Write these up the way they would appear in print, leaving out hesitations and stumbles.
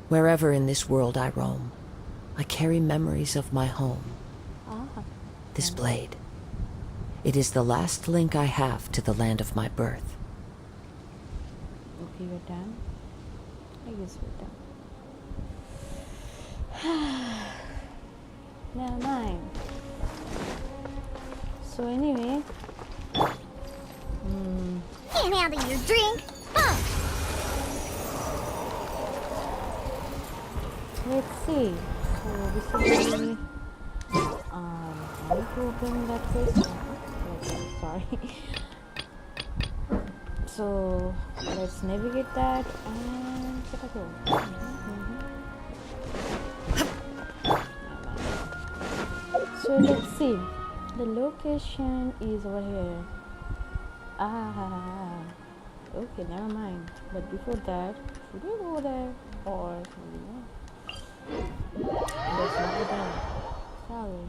Wherever in this world I roam, I carry memories of my home. This blade. It is the last link I have to the land of my birth. Okay, we're done. I guess we're done. Never mind. So anyway, Can't handle your drink. let's see. So basically, I need to open that first. Sorry. So let's navigate that and go. So let's see. The location is over here. Okay, never mind. But before that, should we go there or should we not? Let's not go there. Sorry.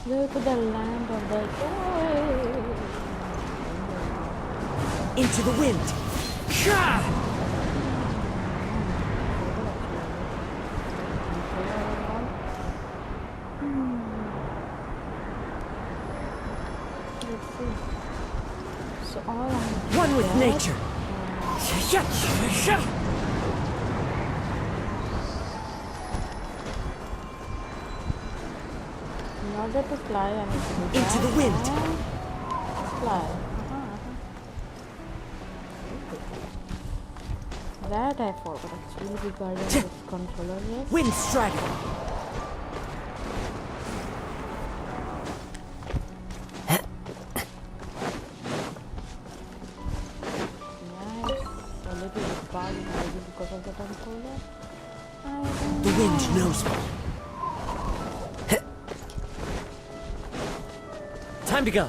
Go to the land of the Into the wind! Let's see. So all I'm One with nature! in order to fly, I need to do Into that the wind. and fly. That I forgot actually regarding this controller. Yes. Wind strider! Nice. A little bit buggy maybe because of the controller. The wind knows me. Time to go.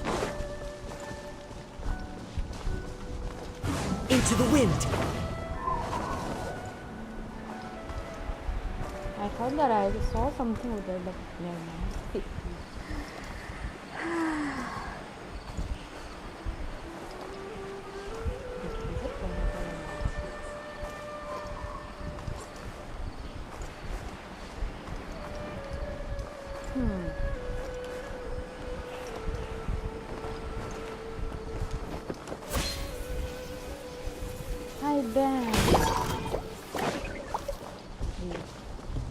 Into the wind. I thought that I saw something over there, but never mind. Hi Ben.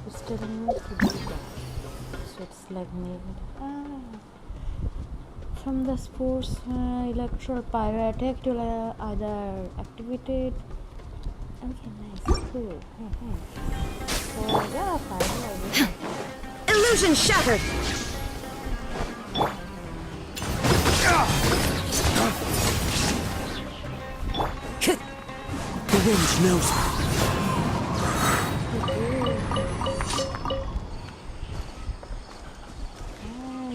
It's telling me to do that. So it's like made. From the sports electro pyrotic to either activated. Okay, nice, cool. So yeah, fire. Illusion shattered! The wind knows me.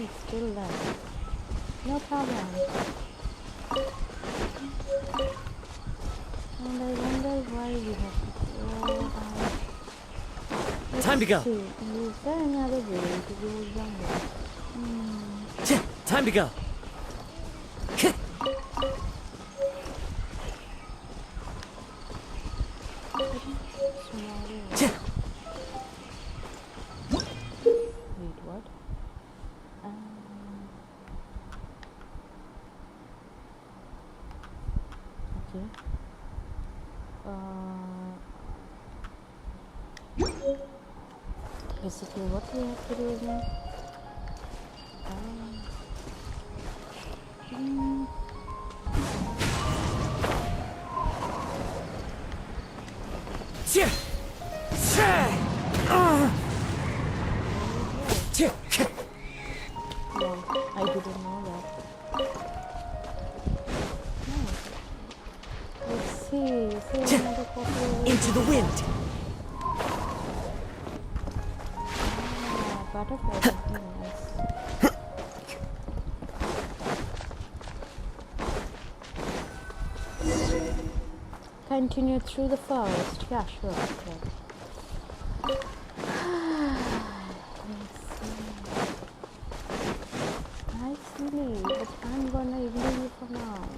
It's still there. No problem. And I wonder why we have to go. Time to go. Is there any other way to go younger? Time to go. Wait, what? Okay. Basically, what we have to do again? No, I didn't know that. No. Let's see another copy. Into the wind. Butterfly. Nice. Continue through the forest. Yeah, sure. Okay. easily, but I'm gonna ignore you for now.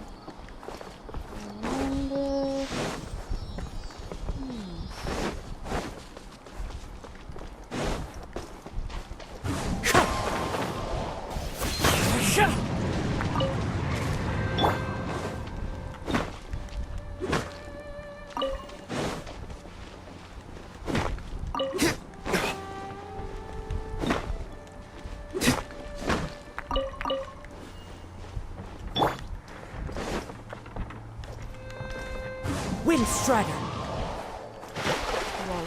And Windstrider! wow.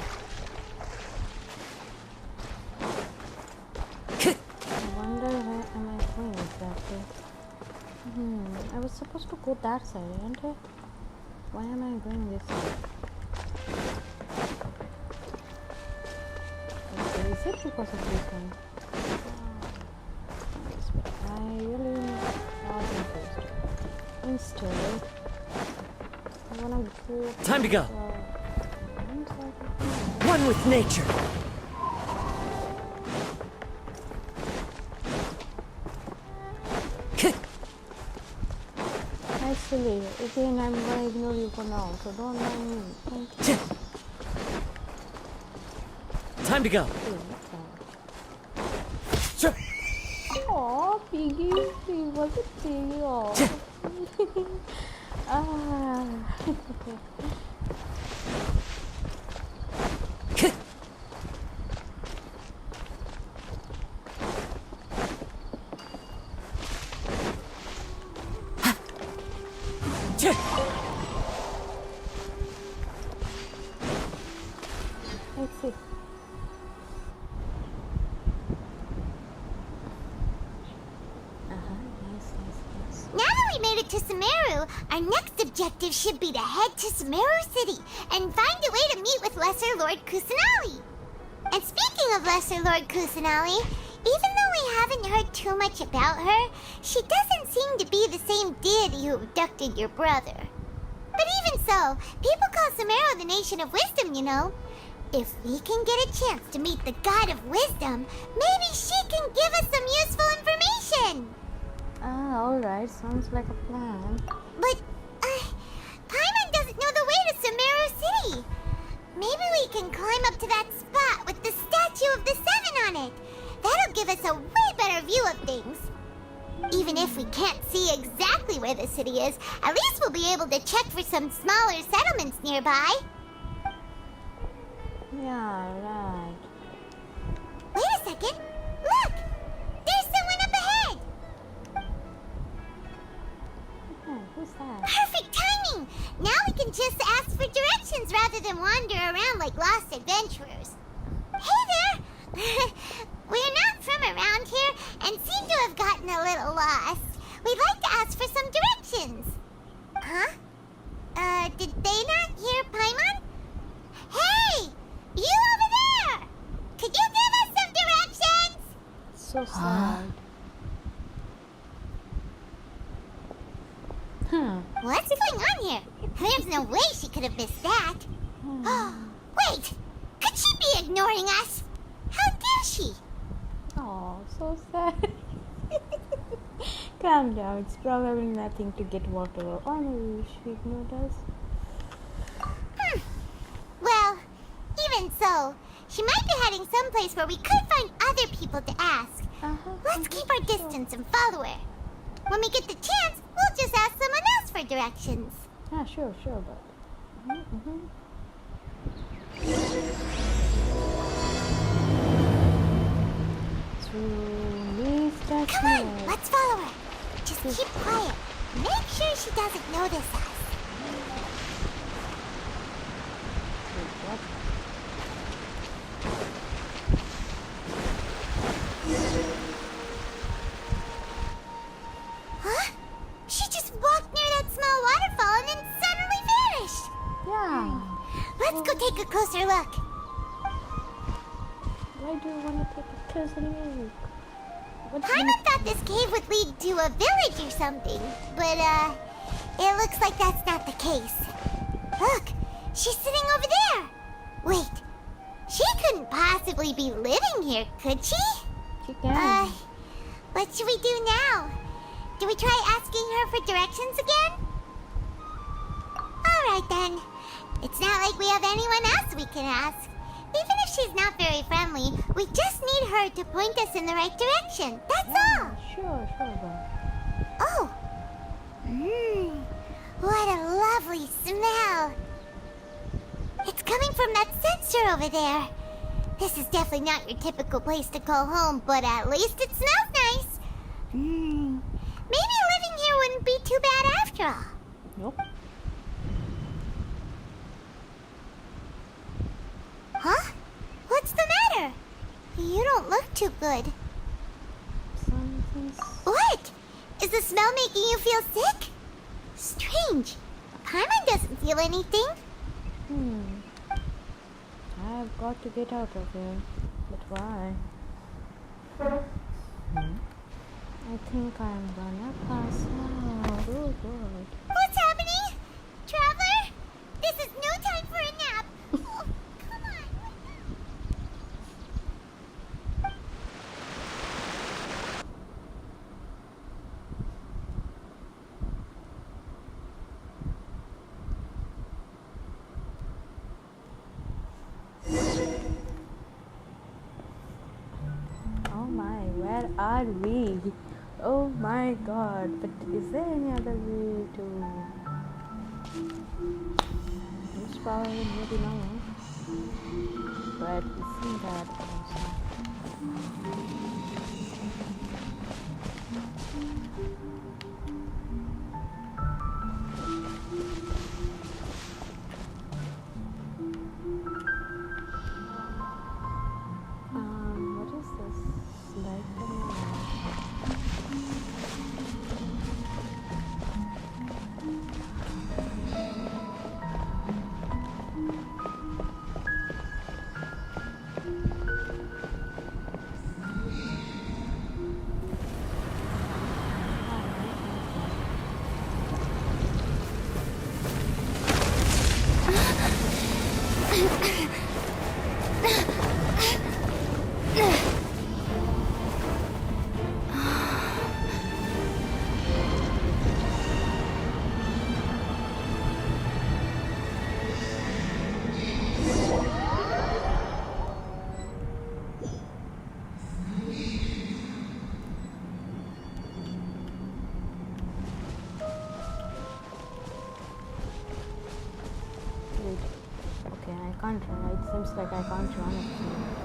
I wonder where am I going exactly? I was supposed to go that side, aren't I? Why am I going this side? Okay, is it because of this one? Yes, but I really not interested. Instead, I wanna go. Time to go. One side. One with nature! Actually, again, I'm gonna ignore you for now, so don't mind me. Thank you. Time to go! Aw, Piggy, he was a piggy. Aw. Ah. Let's see. Nice. Now that we made it to Sumeru, our next objective should be to head to Sumeru City and find a way to meet with Lesser Lord Kusanali. And speaking of Lesser Lord Kusanali, even though we haven't heard too much about her, she doesn't seem to be the same deity who abducted your brother. But even so, people call Sumeru the Nation of Wisdom, you know. If we can get a chance to meet the God of Wisdom, maybe she can give us some useful information. Ah, alright. Sounds like a plan. But, Paimon doesn't know the way to Sumeru City. Maybe we can climb up to that spot with the statue of the Seven on it. That'll give us a way better view of things. Even if we can't see exactly where the city is, at least we'll be able to check for some smaller settlements nearby. Yeah, right. Wait a second. Look! There's someone up ahead! Oh, who's that? Perfect timing! Now we can just ask for directions rather than wander around like lost adventurers. Hey there! We're not from around here and seem to have gotten a little lost. We'd like to ask for some directions. Huh? Did they not hear Paimon? Hey! You over there! Could you give us some directions? So sad. What's going on here? There's no way she could have missed that. Wait! Could she be ignoring us? How dare she? Oh, so sad. Calm down. It's probably nothing to get walked over. Oh, maybe she ignored us. Well, even so, she might be heading someplace where we could find other people to ask. Let's keep our distance and follow her. When we get the chance, we'll just ask someone else for directions. Ah, sure, but. Come on, let's follow her. Just keep quiet. Make sure she doesn't notice us. Huh? She just walked near that small waterfall and then suddenly vanished. Yeah. Let's go take a closer look. Why do you want to take a closer look? Paimon thought this cave would lead to a village or something, but it looks like that's not the case. Look, she's sitting over there. Wait, she couldn't possibly be living here, could she? She can. What should we do now? Do we try asking her for directions again? Alright then. It's not like we have anyone else we can ask. Even if she's not very friendly, we just need her to point us in the right direction. That's all. Sure, girl. Oh. What a lovely smell. It's coming from that sensor over there. This is definitely not your typical place to call home, but at least it smells nice. Maybe living here wouldn't be too bad after all. Nope. Huh? What's the matter? You don't look too good. Something's... What? Is the smell making you feel sick? Strange. Paimon doesn't feel anything. I've got to get out of here. But why? I think I'm gonna pass out. Oh god. What's happening? Traveler? This is no time for a nap. Oh, come on. Oh my, where are we? Oh my god, but is there any other way to... It's probably maybe no. But isn't that also... what is this? Like the Okay, I can't run. It seems like I can't run actually.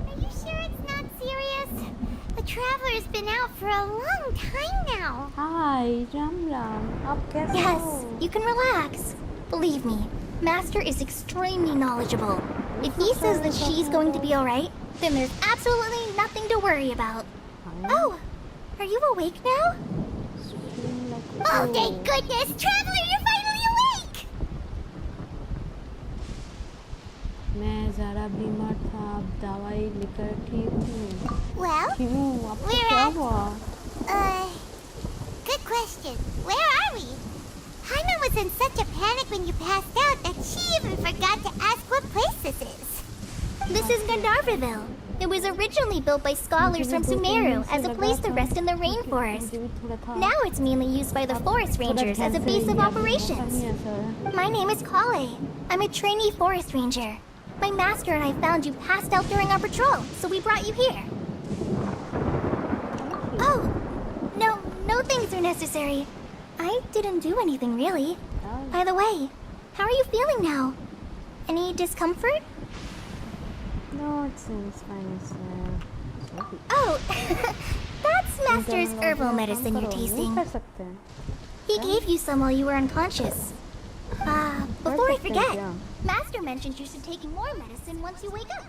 Are you sure it's not serious? The Traveler's been out for a long time now. Hi, Ram. Up कैसे Yes, हो? you can relax. Believe me, Master is extremely knowledgeable. If he says that she's going to be alright, then there's absolutely nothing to worry about. Oh, are you awake now? Stream like Oh, thank goodness! Traveler, you're finally awake! मैं ज़रा बीमार था, अब दवाई लेकर ठीक हूँ। Well, क्यों? आपको we're क्या at- हुआ? Good question. Where are we? Paimon was in such a panic when you passed out that she even forgot to ask what place this is. This is Gandharvaville. It was originally built by scholars from Sumeru as a place to rest in the rainforest. Now it's mainly used by the forest rangers as a base of operations. My name is Kale. I'm a trainee forest ranger. My master and I found you passed out during our patrol, so we brought you here. Oh, no things are necessary. I didn't do anything really. By the way, how are you feeling now? Any discomfort? No, it seems fine. Oh, that's Master's herbal medicine you're tasting. कर सकते हैं. He gave you some while you were unconscious. Before I forget, Yeah. Master mentioned you should take more medicine once you wake up.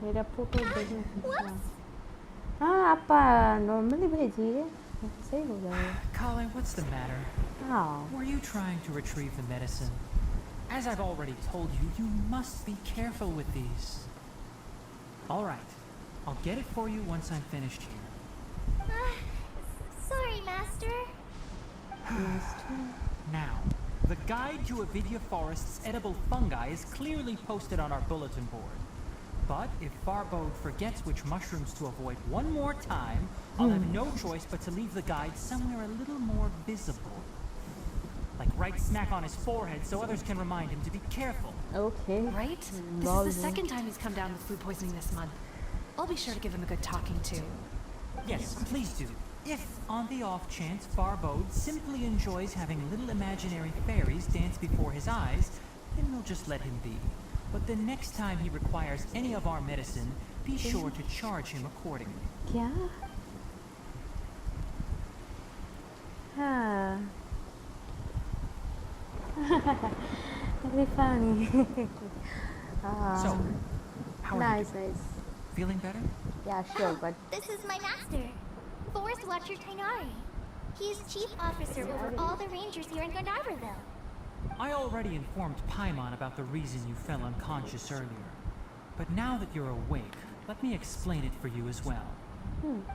मेरा photo देखना हाँ आप normally भेजिए सही हो जाएगा Colin, what's the matter? हाँ Were you trying to retrieve the medicine? As I've already told you, you must be careful with these. All right, I'll get it for you once I'm finished here. Sorry, Master. Now, the guide to Avidya Forest's edible fungi is clearly posted on our bulletin board. But if Farbode forgets which mushrooms to avoid one more time, I'll have no choice but to leave the guide somewhere a little more visible. Like right smack on his forehead so others can remind him to be careful. okay Right? This is the second time he's come down with food poisoning this month. I'll be sure to give him a good talking to. Yes, please do. If, on the off chance, Farbode simply enjoys having little imaginary fairies dance before his eyes, then we'll just let him be. But the next time he requires any of our medicine, be sure to charge him accordingly. क्या हाँ very funny So, how are you nice doing? nice Feeling better? yeah sure but This is my master, Forest Watcher Tainari. He's chief officer over all the rangers here in Gandharvaville. I already informed Paimon about the reason you fell unconscious earlier. But now that you're awake, let me explain it for you as well.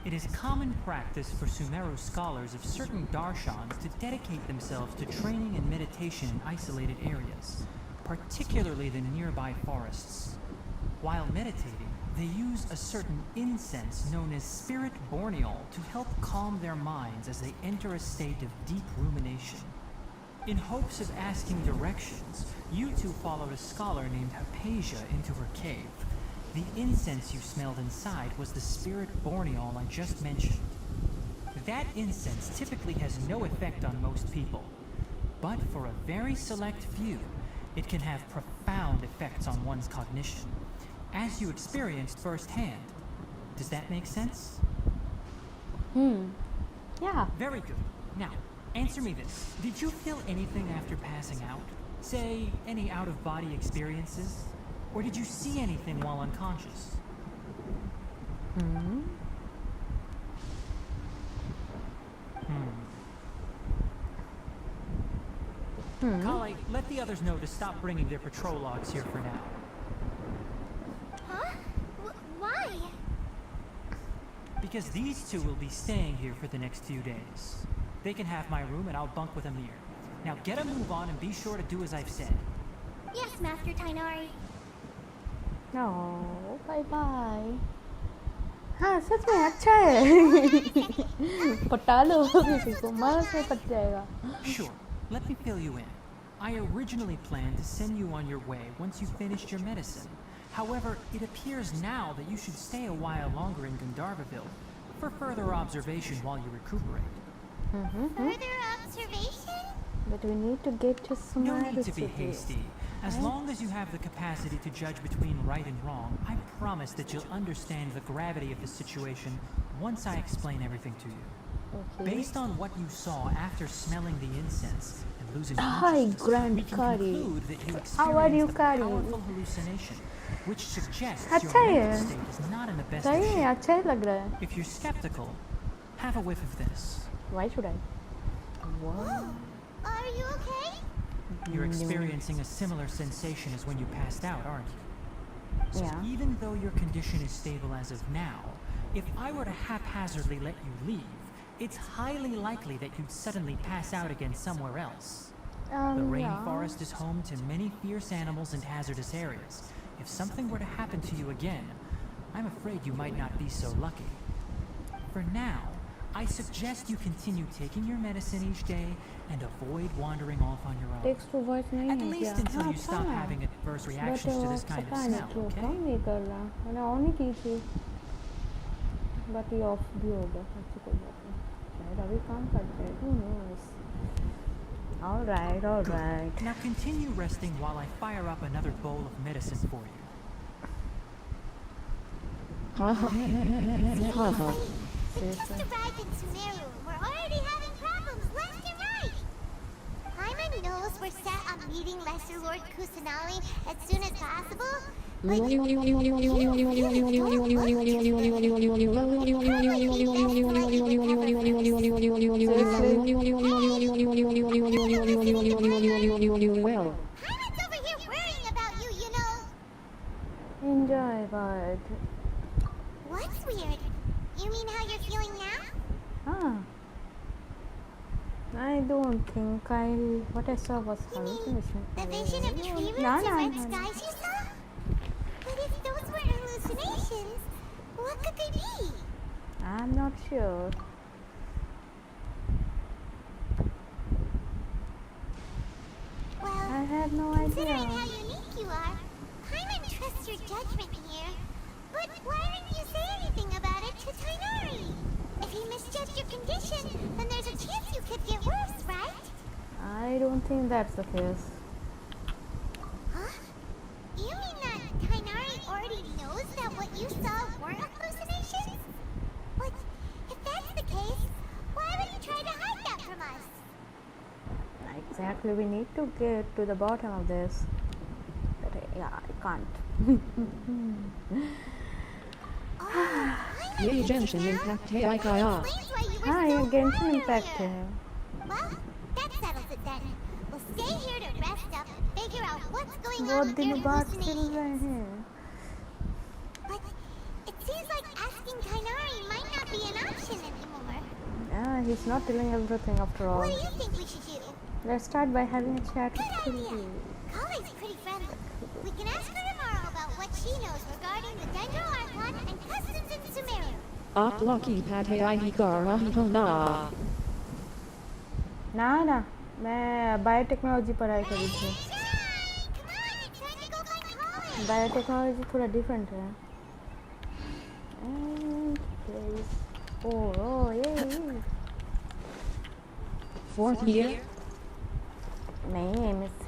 It is common practice for Sumeru scholars of certain darshans to dedicate themselves to training and meditation in isolated areas, particularly the nearby forests. While meditating, they use a certain incense known as spirit borneol to help calm their minds as they enter a state of deep rumination. In hopes of asking directions, you two followed a scholar named Hypatia into her cave. The incense you smelled inside was the spirit borneol I just mentioned. That incense typically has no effect on most people, but for a very select few, it can have profound effects on one's cognition, as you experienced firsthand. Does that make sense? yeah Very good. Now, answer me this. Did you feel anything after passing out? Say, any out-of-body experiences? Or did you see anything while unconscious? Kale, let the others know to stop bringing their patrol logs here for now. Huh? Why? Because these two will be staying here for the next few days. They can have my room and I'll bunk with Amir. Now get a move on and be sure to do as I've said. Yes, Master Tainari. no bye bye हाँ सच में अच्छा है पटा लो किसी को मार से पट जाएगा Sure, let me fill you in. I originally planned to send you on your way once you finished your medicine. However, it appears now that you should stay a while longer in Gandharvaville for further observation while you recuperate. Further observation? but we need to get to some No need to be hasty. As long as you have the capacity to judge between right and wrong, I promise that you'll understand the gravity of the situation once I explain everything to you. okay Based on what you saw after smelling the incense and losing Hi, consciousness, Grand we can Kari. conclude that you How are you, experienced a Kari? powerful hallucination, which suggests अच्छा your है mental state is not in the best of सही है shape. अच्छा ही लग रहा है If you're skeptical, have a whiff of this. why should I what Are you okay? You're experiencing a similar sensation as when you passed out, aren't you? So Yeah. even though your condition is stable as of now, if I were to haphazardly let you leave, it's highly likely that you'd suddenly pass out again somewhere else. The yeah. rainforest is home to many fierce animals and hazardous areas. If something were to happen to you again, I'm afraid you might not be so lucky. For now, I suggest you continue taking your medicine each day and avoid wandering off on your own. text to voice नहीं At है least क्या until हाँ you stop था having adverse but reactions to this kind of पता नहीं smell, क्यों okay? काम नहीं कर रहा मैंने ऑन ही की थी बाकी ऑफ भी हो गया अच्छी कोई बात नहीं शायद अभी काम करते हैं who knows all right Good. Now continue resting while I fire up another bowl of medicine for you. Just arrived in Sumeru. We're already having problems left and right. Paimon knows we're set on meeting Lesser Lord Kusanali as soon as possible, over here worrying about you, you know. Enjoy, but What's weird? You mean how you're feeling now? I don't think what I saw was hallucination. The vision of tree roots and red skies you saw? But if those were hallucinations, what could they be? I'm not sure. Well, I have no considering idea. how unique you are, Paimon trusts your judgment here. But why didn't you say anything about it to Tainari? If he misjudged your condition, then there's a chance you could get worse, right? I don't think that's the case. Huh? You mean that Tainari already knows that what you saw were hallucinations? But if that's the case, why would he try to hide that from us? Exactly, we need to get to the bottom of this. But I can't. Yay, Genshin Impact, hey, IKR. Hi, Genshin Impact. Well, that settles it then. We'll stay here to rest up, figure out what's going on बहुत with दिन your बाद चल hallucinations. रहे हैं. But it seems like asking Tainari might not be an option anymore. Yeah, he's not telling everything after all. What do you think we should do? Let's start by having a chat Good with idea. Tilly. Kale's pretty friendly. We can ask her tomorrow about what she knows regarding the Dendro Archon and customs in Sumeru. Op Lucky Pad, hey, IKR. ना मैं biotechnology पढ़ाई करी थी. Come on, it's time to go find Kale. Biotechnology थोड़ा different है. And place. Oh, yay. 4th year? नहीं, MSc.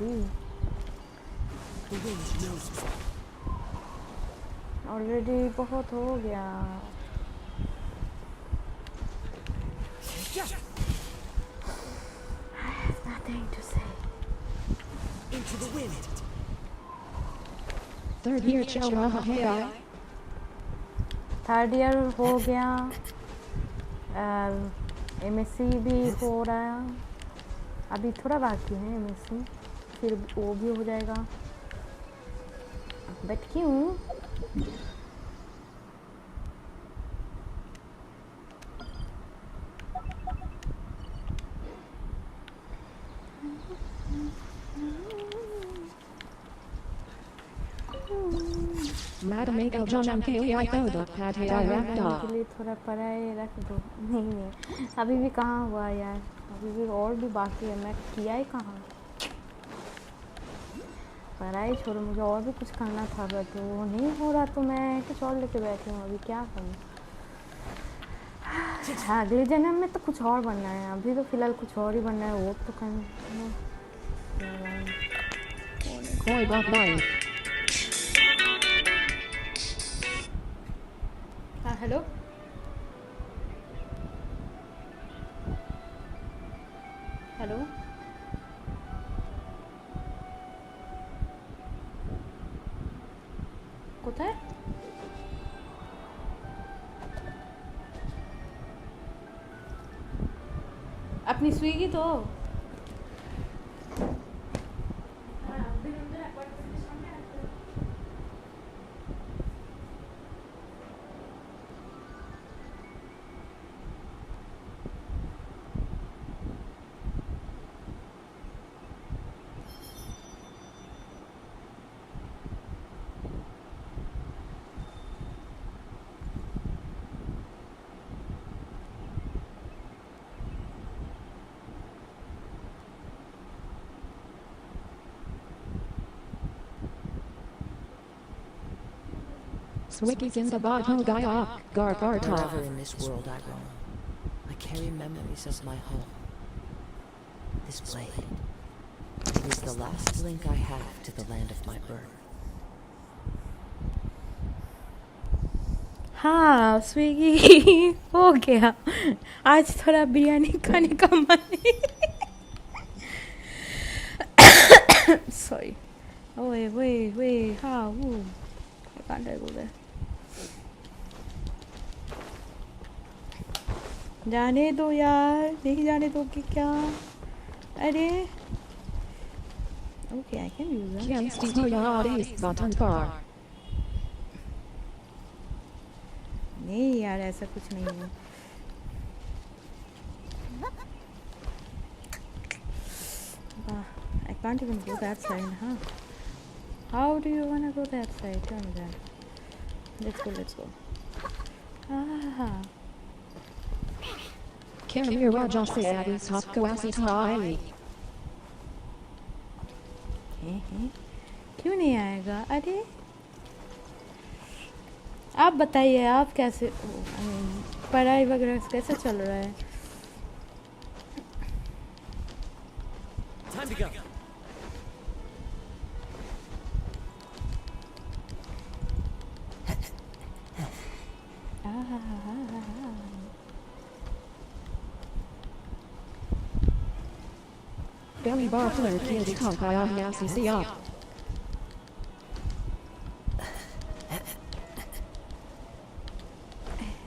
Already बहुत हो गया. I have nothing to say. 3rd year, Chow, hey, third year हो गया. MSc भी हो रहा है. अभी थोड़ा बाकी है MSc, फिर वो भी हो जाएगा. बट क्यों? Madam Egal John MKI Boda Pad, hey, के लिए थोड़ा पढ़ाई रख दो. नहीं, अभी भी कहाँ हुआ यार. अभी भी और भी बाकी है. मैं किया ही कहाँ. पढ़ाई छोड़ो, मुझे और भी कुछ करना था. बट वो नहीं हो रहा तो मैं कुछ और लेके बैठी हूँ. अभी क्या करूँ. अगले जन्म में तो कुछ और बनना है. अभी तो फिलहाल कुछ और ही बनना है. वो तो करना. Koi Bok Bye. हाँ हेलो. हेलो. কোথায়? আপনি সুইগি তো? Swicky's in the bottom guy up, Gar Wherever Garta. in this world I roam, I carry memories of my home. This blade. It is the last link I have to the land of my birth. हाँ Swiggy हो गया. आज थोड़ा बिरयानी खाने का मन है. Sorry. ओए वे हाँ वो I can't go there. जाने दो यार, नहीं जाने दो कि क्या? अरे okay, I can use that. Can't steal your button bar. नहीं यार, ऐसा कुछ नहीं है. I can't even go that side, huh? How do you wanna go that side? Tell me that. Let's go. Ah. Caramira José Hopko Asita. क्यों नहीं आएगा? अरे आप बताइए, आप कैसे पढ़ाई वगैरह कैसे चल रहा है? Time to go. Belly bar flare kids talk I see up.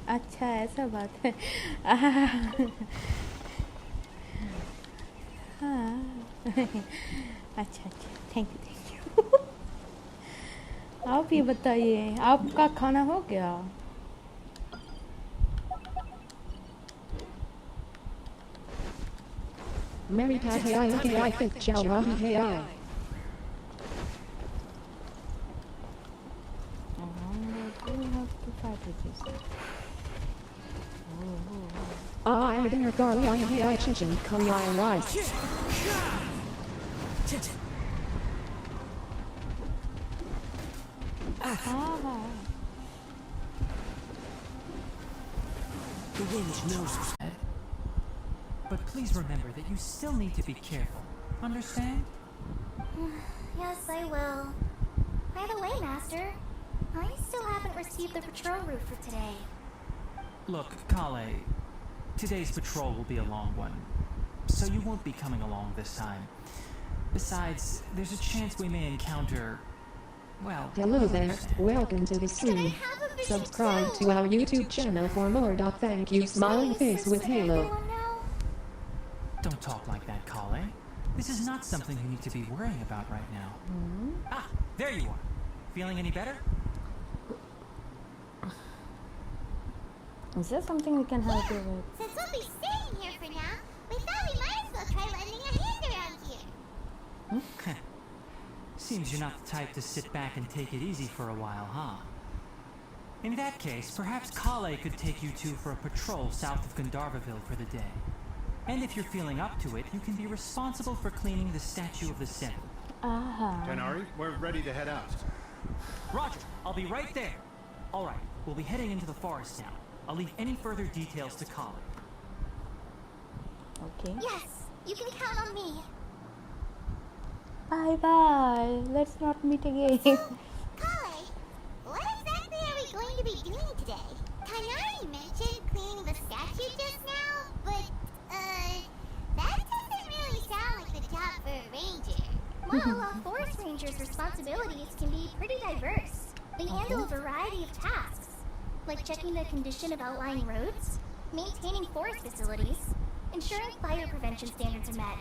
अच्छा ऐसा बात है. अच्छा थैंक यू. आप ये बताइए, आपका खाना हो गया? Mary Pat hey I look I think Chow Rahi hey I. I dinner garlic I hey I chicken curry I rice. The wind knows. But please remember that you still need to be careful. Understand? Yes, I will. By the way, Master, I still haven't received the patrol route for today. Look, Kale, today's patrol will be a long one, so you won't be coming along this time. Besides, there's a chance we may encounter... well... Hello there, welcome to the stream. Subscribe to our YouTube channel for more. Thank you, smiling face with Halo. Don't talk like that, Kale. This is not something you need to be worrying about right now. Ah, there you are. Feeling any better? Is there something we can help you with? Since we'll be staying here for now, we thought we might as well try lending a hand around here. Seems you're not the type to sit back and take it easy for a while, huh? In that case, perhaps Kale could take you two for a patrol south of Gandharvaville for the day. And if you're feeling up to it, you can be responsible for cleaning the Statue of the Seven. Tenari, we're ready to head out. Roger, I'll be right there. All right, we'll be heading into the forest now. I'll leave any further details to Kale. Okay. Yes, you can count on me. Bye. Let's not meet again. Kale, what exactly are we going to be doing today? Kanari mentioned cleaning the statue just now, but, that doesn't really sound like the job for a ranger. Well, a forest ranger's responsibilities can be pretty diverse. They handle a variety of tasks, like checking the condition of outlying roads, maintaining forest facilities, ensuring fire prevention standards are met,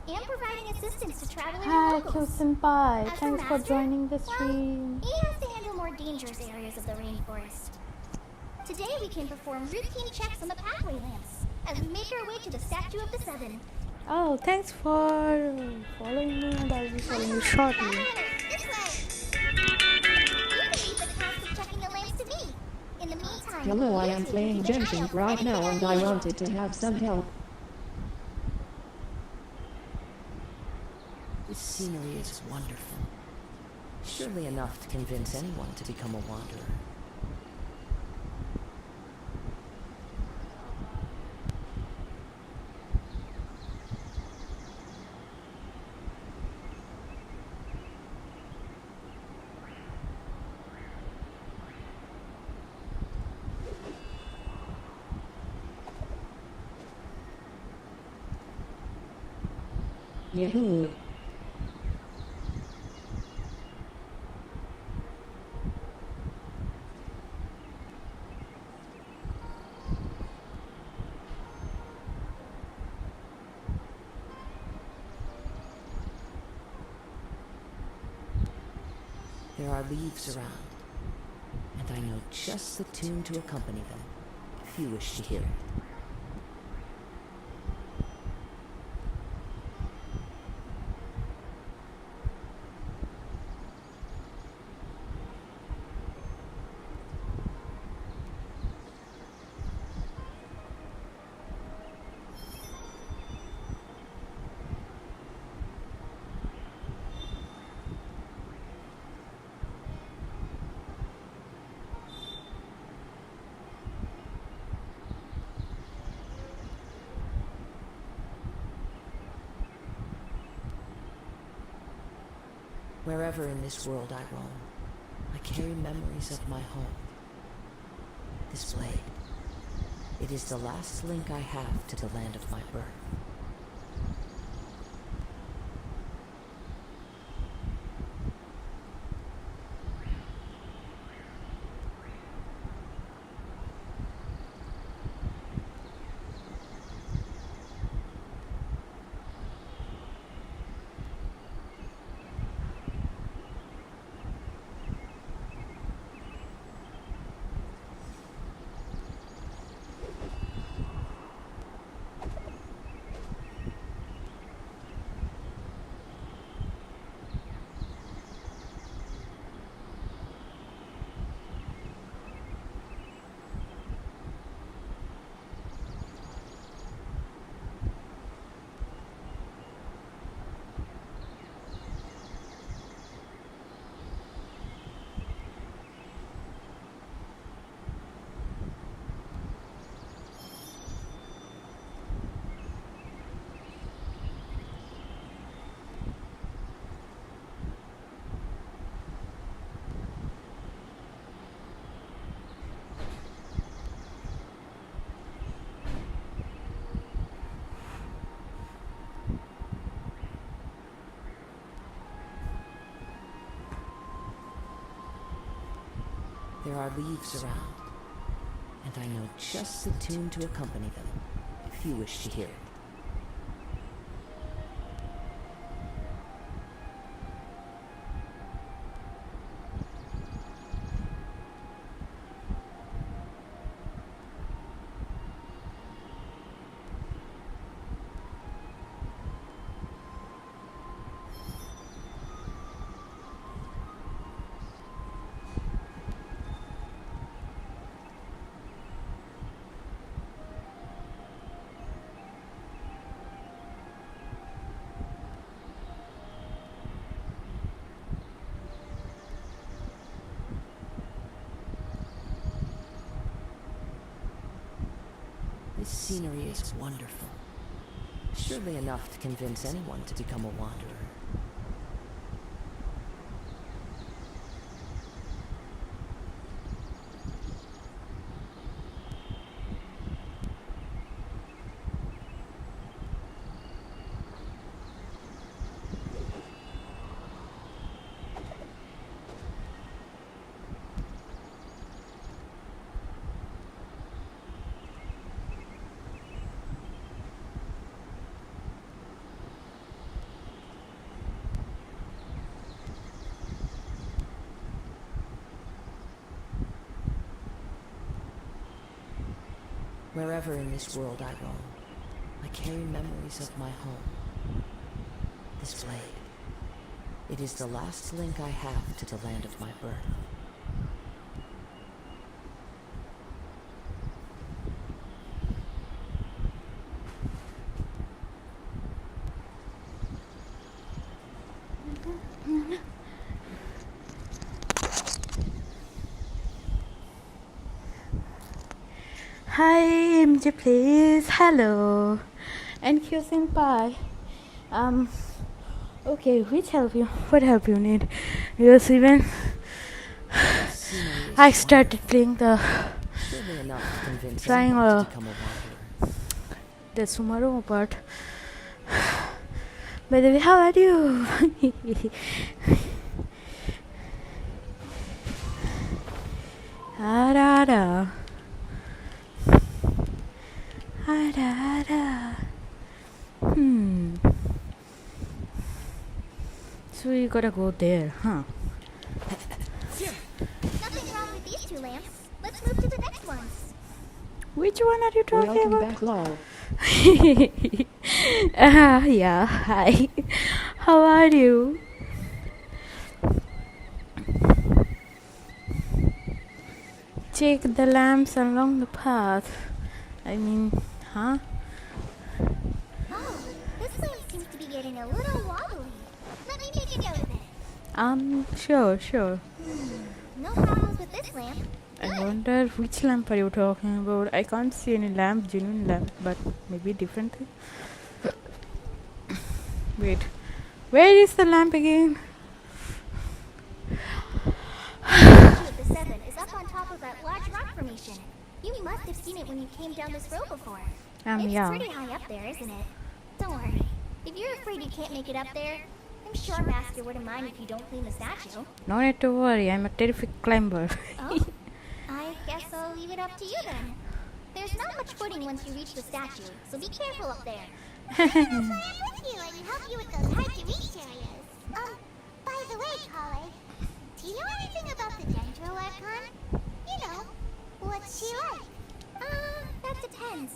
and providing assistance to travelers and Hi, locals. Q-senpai. As Thanks the for master, joining the well, stream. he has to handle more dangerous areas of the rainforest. Today we can perform routine checks on the pathway lamps as we make our way to the Statue of the Seven. Oh, thanks for following me, and I'll be following you shortly. This way. You can leave the task of checking the lamps to me. In the meantime, Hello, I you am two playing keep an eye Genshin out for right now anything and I unusual. wanted to have some help. This scenery is wonderful. Surely enough to convince anyone to become a wanderer. Yahoo! There are leaves around, and I know just the tune to accompany them, if you wish to hear it. Wherever in this world I roam, I carry memories of my home. This blade, it is the last link I have to the land of my birth. There are leaves around, and I know just the tune to accompany them, if you wish to hear it. This scenery is wonderful. Surely enough to convince anyone to become a wanderer. Wherever in this world I roam, I carry memories of my home. This blade, it is the last link I have to the land of my birth. Hi, MJ, please. Hello. And Q Senpai. Okay, which help you? What help you need? Yes, even I started playing the trying the Sumaru part. By the way, how are you? Arara. So we gotta go there, huh? 2 lamps. Let's move to the next ones. Which one are you talking Welcome about? back, lol. Yeah, hi. How are you? Check the lamps along the path. I mean, huh? Oh, this lamp seems to be getting a little wobbly. Let me make a note of it. Sure. No problems with this lamp. I wonder which lamp are you talking about? I can't see any lamp, genuine lamp, but maybe different thing. Wait, where is the lamp again? The 7 is up on top of that large rock formation. You must have seen it when you came down this road before. It's Yeah. pretty high up there, isn't it? Don't worry. If you're afraid you can't make it up there, I'm sure Master wouldn't mind if you don't clean the statue. No need to worry, I'm a terrific climber. Oh, I guess I'll leave it up to you then. There's not much footing once you reach the statue, so be careful up there. I'm with you and help you with those hard-to-reach areas. By the way, Kale, do you know anything about the Dendro Archon? You know, what's she like? That depends.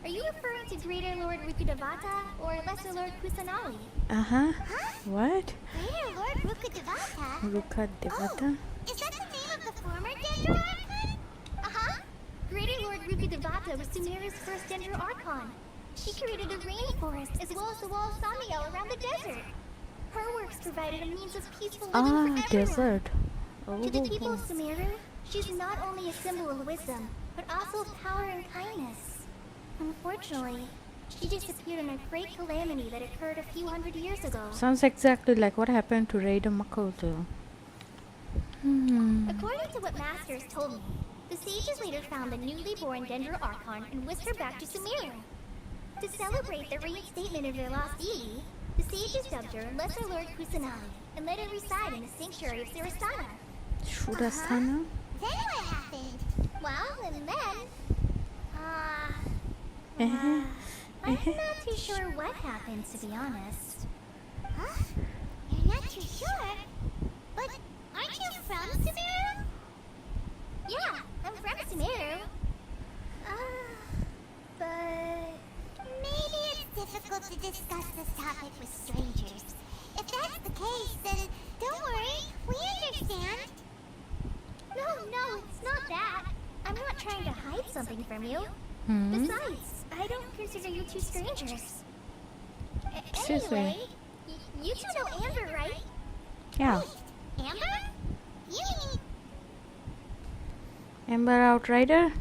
Are you referring to Greater Lord Rukudavata or Lesser Lord Kusanali? Huh? Huh? What? Greater Lord Rukudavata? Rukudavata? Oh, is that the name of the former Dendro Archon? Uh-huh. Greater Lord Rukudavata was Sumeru's first Dendro Archon. She created a rainforest as well as the wall of Samiel around the desert. Her works provided a means of peaceful living for everyone. Desert. To the people of Sumeru, she's not only a symbol of wisdom, but also of power and kindness. Unfortunately, she disappeared in a great calamity that occurred a few hundred years ago. Sounds exactly like what happened to Raider Makoto. According to what Master has told me, the sages later found the newly born Dendro Archon and whisked her back to Sumeru. To celebrate the reinstatement of their lost deity, the sages dubbed her Lesser Lord Kusanali and let her reside in the sanctuary of Sarasana. Shurasana? Then what happened? Well, and then... I'm not too sure what happened, to be honest. Huh? You're not too sure? But aren't you from Sumeru? Yeah, I'm from Sumeru. But... Maybe it's difficult to discuss this topic with strangers. If that's the case, then don't worry, we understand. No, it's not that. I'm not trying to hide something from you. Besides, I don't consider you two strangers. Anyway, you two know Amber, right? Yeah. Amber? You mean... Amber Outrider?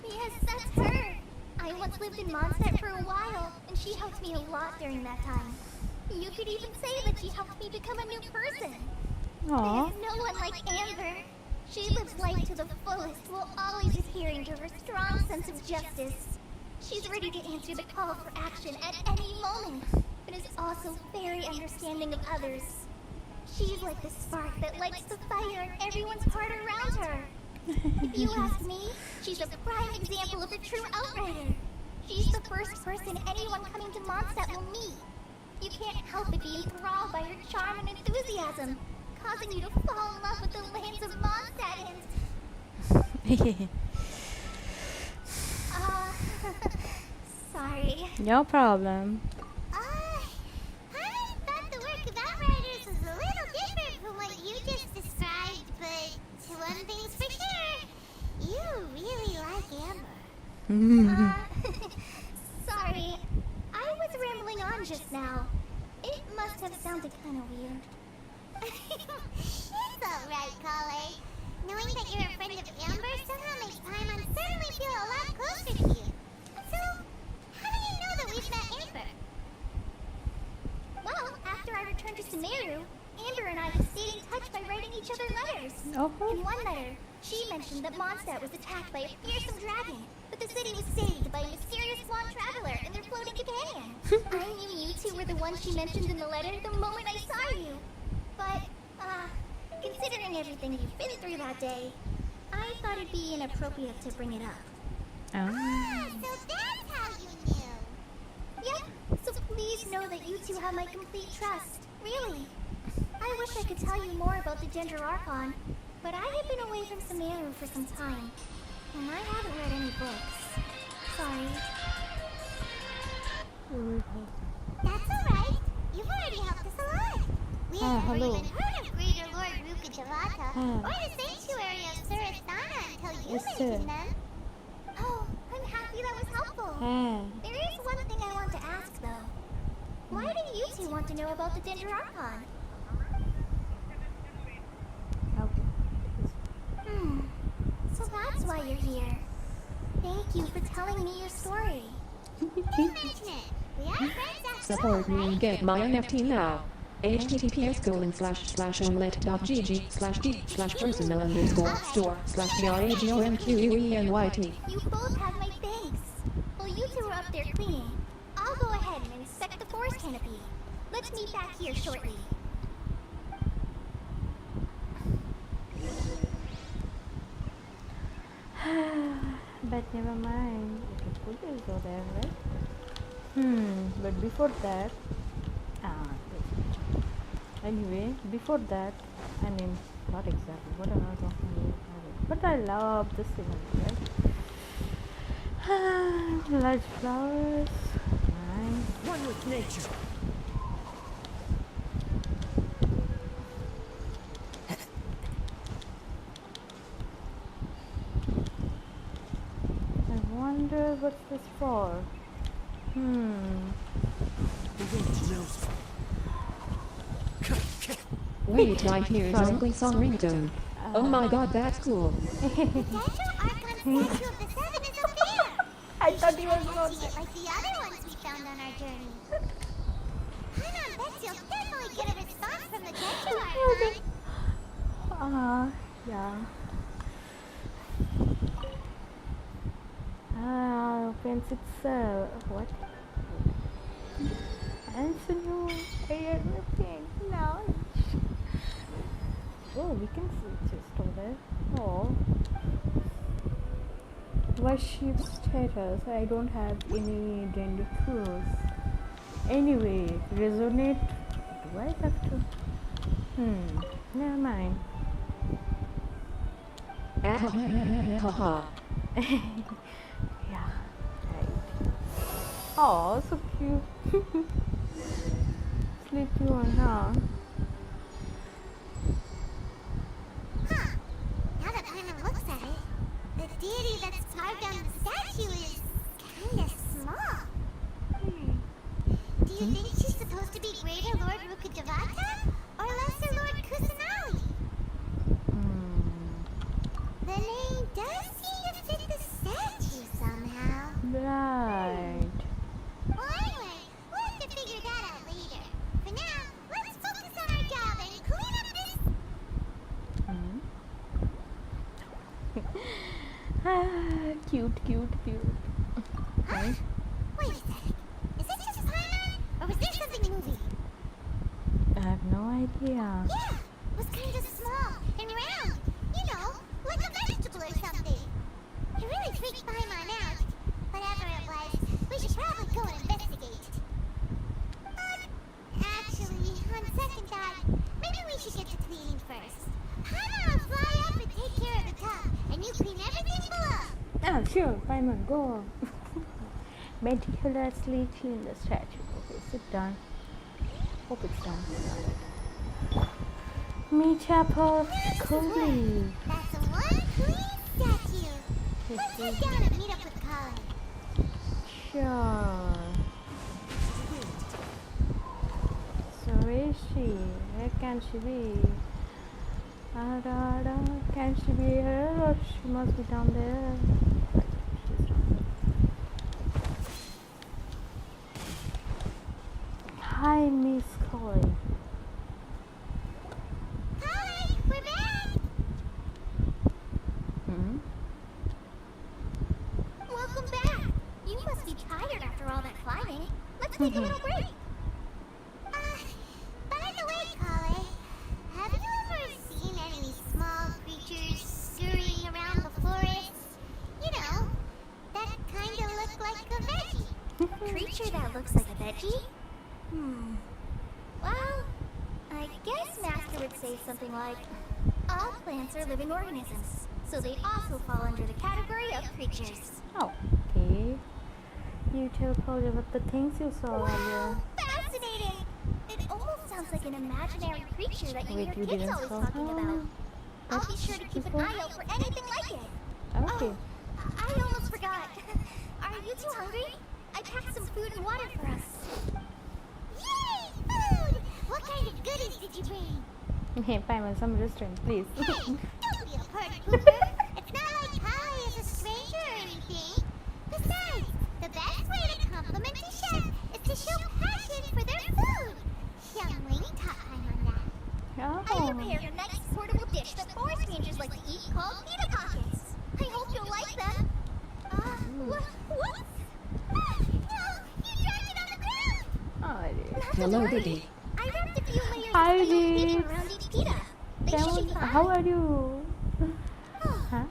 Yes, that's her. I once lived in Mondstadt for a while, and she helped me a lot during that time. You could even say that she helped me become a new person. Aww. There's no one like Amber. She lives life to the fullest while always adhering to her strong sense of justice. She's ready to answer the call for action at any moment, but is also very understanding of others. She's like the spark that lights the fire in everyone's heart around her. If you ask me, she's a prime example of a true outrider. She's the first person anyone coming to Mondstadt will meet. You can't help but be enthralled by her charm and enthusiasm, causing you to fall in love with the lands of Mondstadt and... Sorry. No problem. I thought the work of Outriders was a little different from what you just described, but to one thing's for sure, you really like Amber. Sorry. I was rambling on just now. It must have sounded kind of weird. It's alright, Kale. Knowing that you're a friend of Amber somehow makes Paimon certainly feel a lot closer to you. So, how do you know that we've met Amber? Well, after I returned to Sumeru, Amber and I have stayed in touch by writing each other letters. In one letter, she mentioned that Mondstadt was attacked by a fearsome dragon, but the city was saved by a mysterious swan traveler and their floating companion. I knew you two were the ones she mentioned in the letter the moment I saw you. But, considering everything you've been through that day, I thought it'd be inappropriate to bring it up. So that's how you knew. Yep, so please know that you two have my complete trust. Really. I wish I could tell you more about the Dendro Archon, but I have been away from Sumeru for some time, and I haven't read any books. Sorry. That's alright. You've already helped us a lot. We had never hello. even heard of Greater Lord Rukkhadevata or the sanctuary of Surasthana until you mentioned them. Oh, I'm happy that was helpful. There is one thing I want to ask, though. Why do you two want to know about the Danger Archon? So that's why you're here. Thank you for telling me your story. Don't mention it. We are friends after all, Support me right? and get my NFT now. https://omelette.gg/d/personal_store/dragonquenyt. You both have my thanks. While you two are up there cleaning, I'll go ahead and inspect the forest canopy. Let's meet back here shortly. But never mind. Okay, put this over there, right? But before that, anyway, before that, I mean, not exactly what am I talking about? But I love the scenery, right? Large flowers, nice. One with nature. I wonder what's this for? The wind knows. Wait, I hear Zongli song ringtone. Oh my god, that's cool. Dendro Archon statue of the Seven is up there. I thought he was Can't going see it like the other ones we found on our journey. Paimon bets you'll definitely get a response from the Dendro Archon. yeah. Opens itself. What? Answer you. Everything. No. Oh, we can see just over there. Oh. Worship status. I don't have any gender clues. Anyway, resonate. Do I have to? Never mind. Haha. Yeah, right. Oh, so cute. Sleepy one, huh? Huh. Now that Paimon looks at it, the deity that's carved on the statue is kinda small. Do you think she's supposed to be Greater Lord Rukkhadevata or Lesser Lord Kusanali? The name does seem to fit the statue somehow. Right. Well, anyway, we'll have to figure that out later. For now, let's focus on our job and clean up this. Cute. Huh? Wait a sec. Is this just Paimon? Or was there something moving? I have no idea. Yeah, it was kind of small and round. You know, like a vegetable or something. It really freaked Paimon out. Whatever it was, we should probably go and investigate. Actually, on second thought, maybe we should get to cleaning first. Paimon will fly up and take care of the top, and you clean everything below. Sure, Paimon, go on. Meticulously clean the statue. Okay, sit down. Hope it's done. Meet up coolly. That's the one clean statue. Let's head down and meet up with Colin. Sure. So where is she? Where can she be? Can she be here or she must be down there? She's down there. Hi, Miss Colin. Colin, we're back! Welcome back. You must be tired after all that climbing. Let's take a little break. By the way, Colin, have you ever seen any small creatures scurrying around the forest? You know, that kind of look like a veggie. Creature that looks like a veggie? Well, I guess Master would say something like, All plants are living organisms, so they also fall under the category of creatures. Oh, okay. You tell Claudia about the things you saw earlier. Fascinating! It almost sounds like an imaginary creature that you Wait, hear you kids didn't always saw talking her? about. I'll be That's sure to keep an before? eye out for anything like it. Okay. Oh, I almost forgot. Are you two hungry? I packed some food and water for us. Yay! Food! What kind of goodies did you bring? Hey, Paimon, some restaurant, please. Hey, don't be a party pooper. It's not like Polly is a stranger or anything. Besides, the best way to compliment a chef is to show passion for their food. Young Ling taught Paimon that. I Oh. prepared a nice portable dish that forest rangers like to eat called pita pockets. I hope you'll like them. What? No! You dropped it on the ground! Oh, dear. Not to Hello, worry. Diddy. I wrapped a few layers Hi, of oil Dee. paper around each pita. They should Paimon, be fine. how are you? Huh?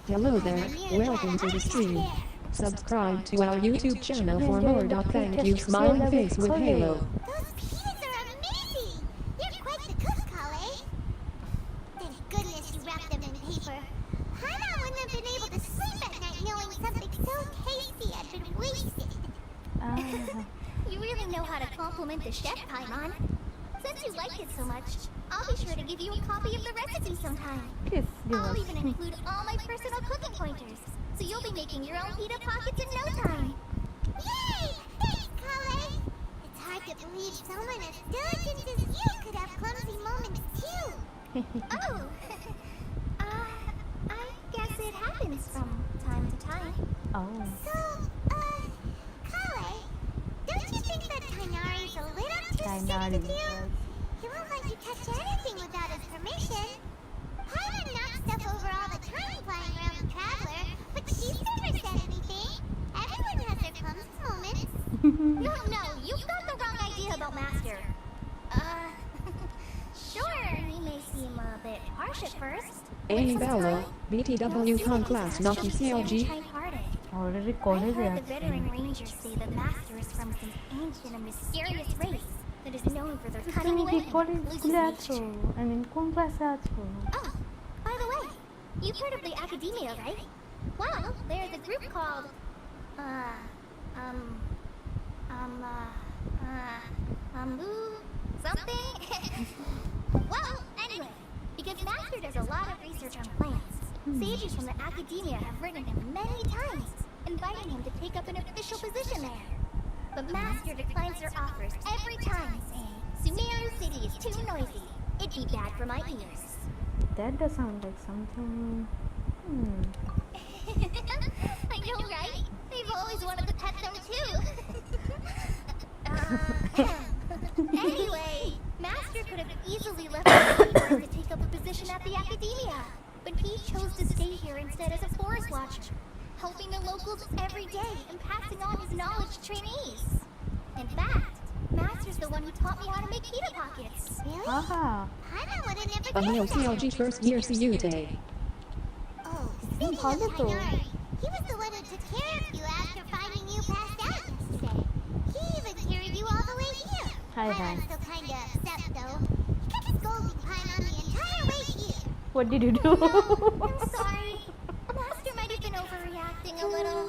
Hello there. Welcome to the stream. Subscribe to our YouTube channel for more. Thank you, smiling face with Halo. Those pitas are amazing! You're quite the cook, Kale. Thank goodness you wrapped them in paper. Hana wouldn't have been able to sleep at night knowing something so tasty had been wasted. Ah. You really know how to compliment the chef, Paimon. Since you like it so much, I'll be sure to give you a copy of the recipe sometime. Please give I'll us. even include all my personal cooking pointers, so you'll be making your own pita pockets in no time. Yay! Thanks, Kale. It's hard to believe someone as diligent as you could have clumsy moments too. Oh, I guess it happens from time to time. Oh. So, Kale, don't you think that Tainari's a little too strict Tainari, with you? He won't let you touch anything without his permission. Paimon knocks stuff over all the time flying around the Traveler, but she's never said anything. Everyone has their clumsy moments. No, you've got the wrong idea about Master. Sure, he may seem a bit harsh at first. A Bello, BTW con class not CLG. Kind-hearted. Already I've college heard the actually. Withering Rangers say that Master is from some ancient and mysterious race that is known for their cunning তুমি wit কি and করে elusive স্কুলে আছো? nature. I mean, কোন ক্লাসে আছো? Oh, by the way, you've heard of the Academia, right? Well, there's a group called, something? Well, anyway, because Master does a lot of research on plants, sages from the Academia have written him many times, inviting him to take up an official position there. But Master declines their offers every time, saying, Sumeru City is too noisy. It'd be bad for my ears. That does sound like something. I know, right? They've always wanted to pet them too. Anyway, Master could have easily left the to take up a position at the Academia, but he chose to stay here instead as a forest watcher, helping the locals every day and passing on his knowledge to trainees. In fact, Master's the one who taught me how to make pita pockets. Really? Aha. Paimon would have never Amel guessed that. CLG first year CU day. Oh, speaking of How Tainari, he was the one who took care of you after finding you passed out yesterday. He even carried you all the way here. Hi. Paimon's still kinda upset though. He kept scolding Paimon the entire way here. What did you do? I'm sorry. Master might have been overreacting a little.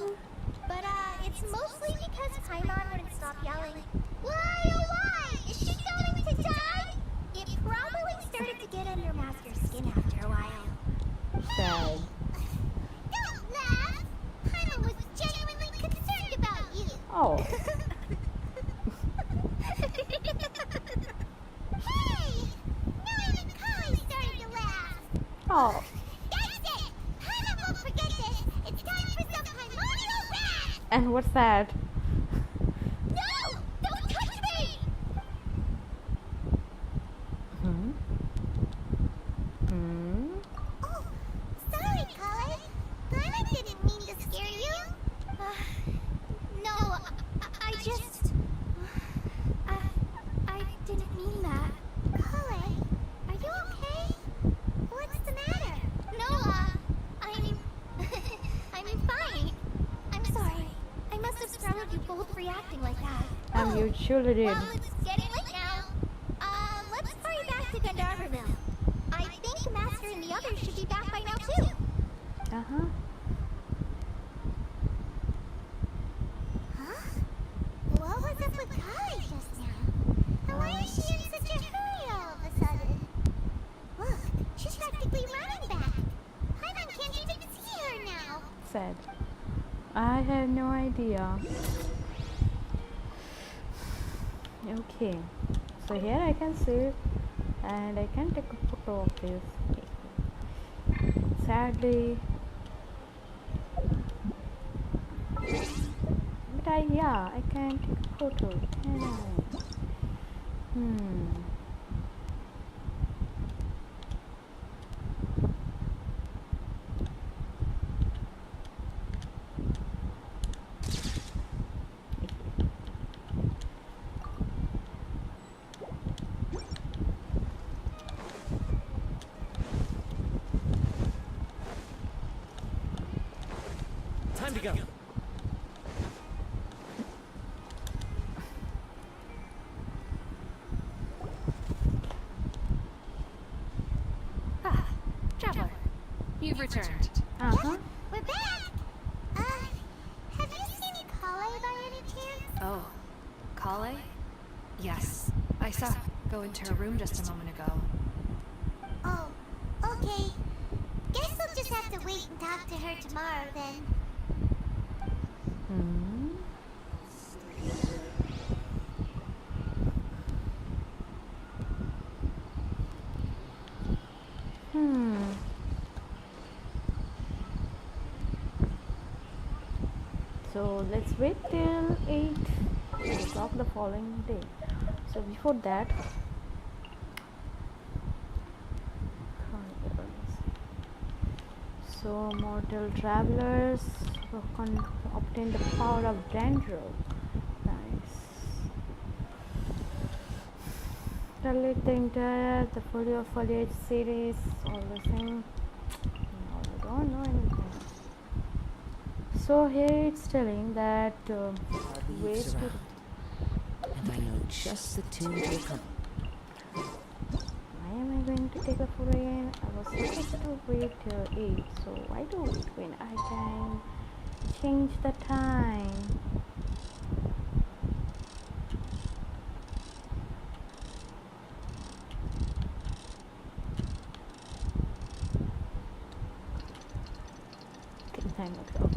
But, it's mostly because Paimon wouldn't stop yelling, Why, oh why? Is she going to die? It probably started to get under Master's skin after a while. Sad. Don't laugh! Paimon was genuinely concerned about you. Oh. Hey! Now even Kali started to laugh. Oh. That's it! Paimon won't forget this. It's time for some primordial wrath! And what's that? No! Don't touch me! Oh, sorry, Kali. Paimon didn't mean to scare you. No, I just... I didn't mean that. Kali, are you okay? What's the matter? No, I'm fine. I'm sorry. I must have startled you both reacting like that. You surely did. Well, it's getting late now. Let's hurry back to Gandharville. I think I have no idea. Okay, so here I can save and I can take a photo of this. Sadly, but I can take a photo. Can I? Time to go. Ah, Traveler. You've returned. We're back! Have you seen Kale by any chance? Oh, Kale? Yes. I saw her go into her room just a moment ago. Oh, okay. Guess we'll just have to wait and talk to her tomorrow then. So let's wait till 8 o'clock the following day. So before that, so mortal travelers who can obtain the power of Dendro. Nice. Collect the entire foliage series. All the same. No, I don't know anything. So here it's telling that Leaves around, and I know just the tune to come. Why am I going to take a photo again? I was supposed to wait till 8, so why do it when I can change the time? Okay, 9 o'clock.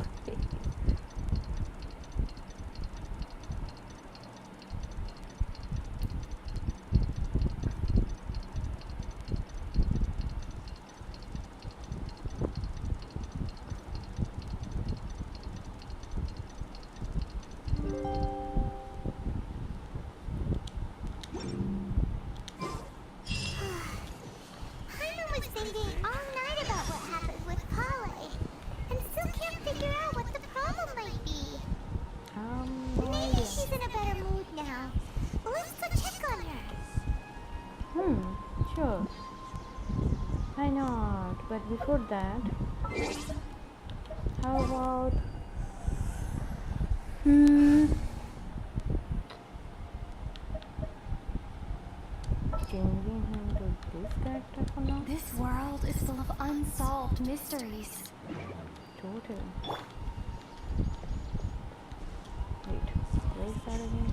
Sure. Why not? But before that, how about changing him to this character for now? This world is full of unsolved mysteries. Totally. Wait, where is that again?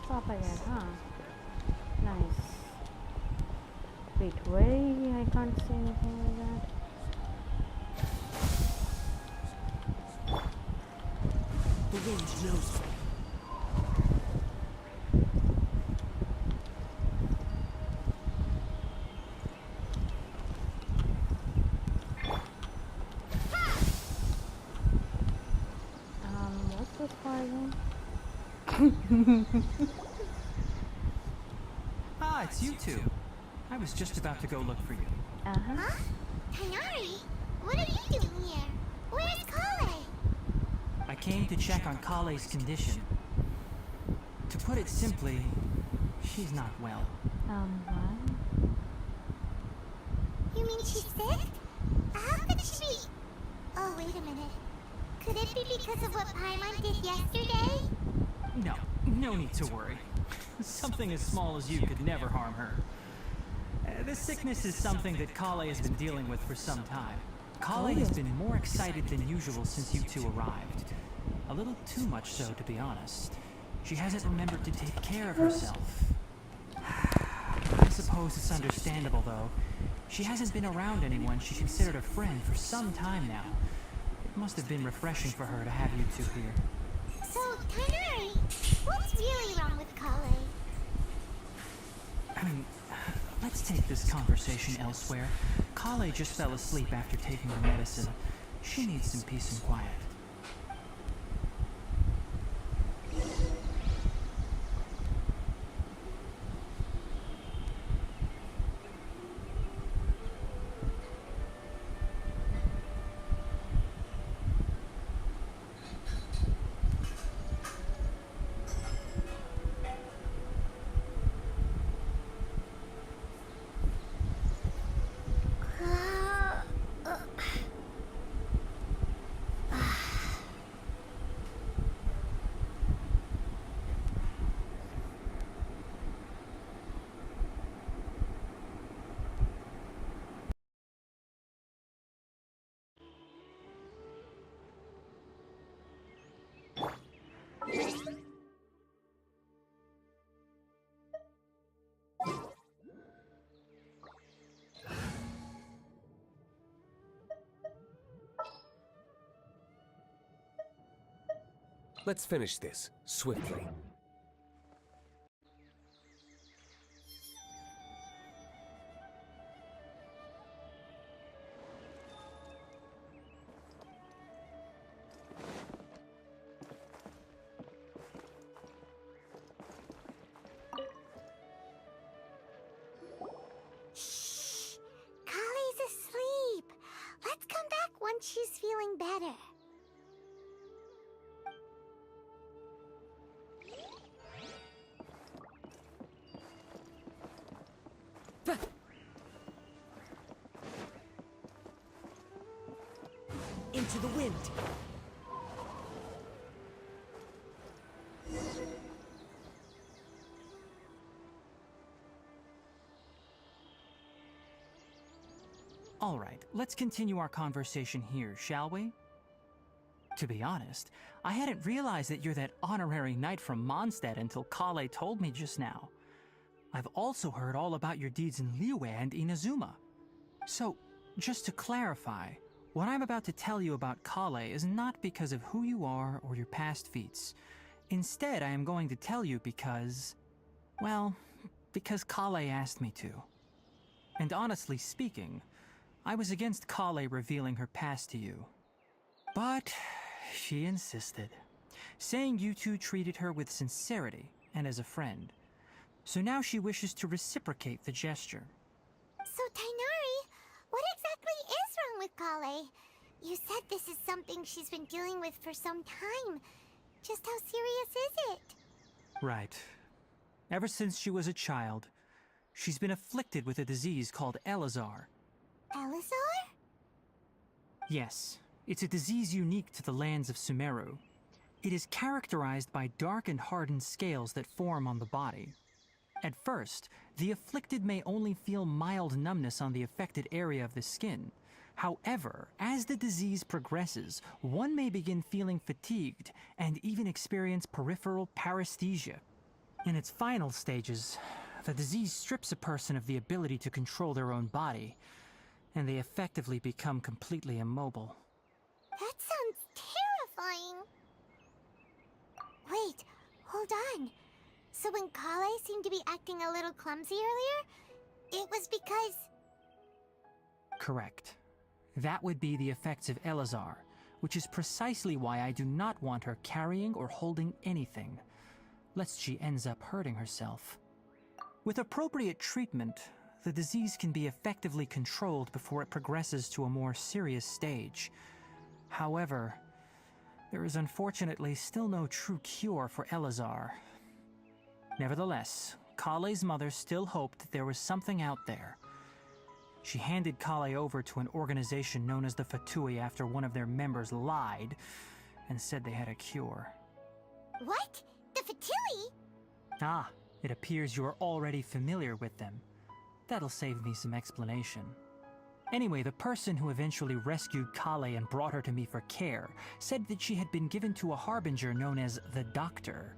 Propagate, huh? Nice. Wait, where? I can't see anything like that. The wind knows me. What's this fighting? Ah, it's you two. I was just about to go look for you. Huh? Tanari? What are you doing here? Where's Kale? I came to check on Kale's condition. To put it simply, she's not well. What? You mean she's sick? How could she be? Oh, wait a minute. Could it be because of what Paimon did yesterday? No, no need to worry. Something as small as you could never harm her. This sickness is something that Kale has been dealing with for some time. Kale has been more excited than usual since you two arrived. A little too much so, to be honest. She hasn't remembered to take care of herself. I suppose it's understandable, though. She hasn't been around anyone she considered a friend for some time now. It must have been refreshing for her to have you two here. So, Tighnari, what's really wrong with Kale? I mean, let's take this conversation elsewhere. Kale just fell asleep after taking her medicine. She needs some peace and quiet. Let's finish this, swiftly. Shh! Kale's asleep. Let's come back once she's feeling better. Into the wind. All right, let's continue our conversation here, shall we? To be honest, I hadn't realized that you're that honorary knight from Mondstadt until Kale told me just now. I've also heard all about your deeds in Liyue and Inazuma. So, just to clarify, what I'm about to tell you about Kale is not because of who you are or your past feats. Instead, I am going to tell you because... well, because Kale asked me to. And honestly speaking, I was against Kale revealing her past to you. But she insisted, saying you two treated her with sincerity and as a friend. So now she wishes to reciprocate the gesture. So, Tighnari, what exactly is wrong with Kale? You said this is something she's been dealing with for some time. Just how serious is it? Right. Ever since she was a child, she's been afflicted with a disease called Elazar. Elazar? Yes, it's a disease unique to the lands of Sumeru. It is characterized by dark and hardened scales that form on the body. At first, the afflicted may only feel mild numbness on the affected area of the skin. However, as the disease progresses, one may begin feeling fatigued and even experience peripheral paresthesia. In its final stages, the disease strips a person of the ability to control their own body, and they effectively become completely immobile. That sounds terrifying. Wait, hold on. So when Kale seemed to be acting a little clumsy earlier, it was because... Correct. That would be the effects of Elazar, which is precisely why I do not want her carrying or holding anything, lest she ends up hurting herself. With appropriate treatment, the disease can be effectively controlled before it progresses to a more serious stage. However, there is unfortunately still no true cure for Elazar. Nevertheless, Kale's mother still hoped that there was something out there. She handed Kale over to an organization known as the Fatui after one of their members lied and said they had a cure. What? The Fatui? Ah, it appears you are already familiar with them. That'll save me some explanation. Anyway, the person who eventually rescued Kale and brought her to me for care said that she had been given to a harbinger known as the Doctor.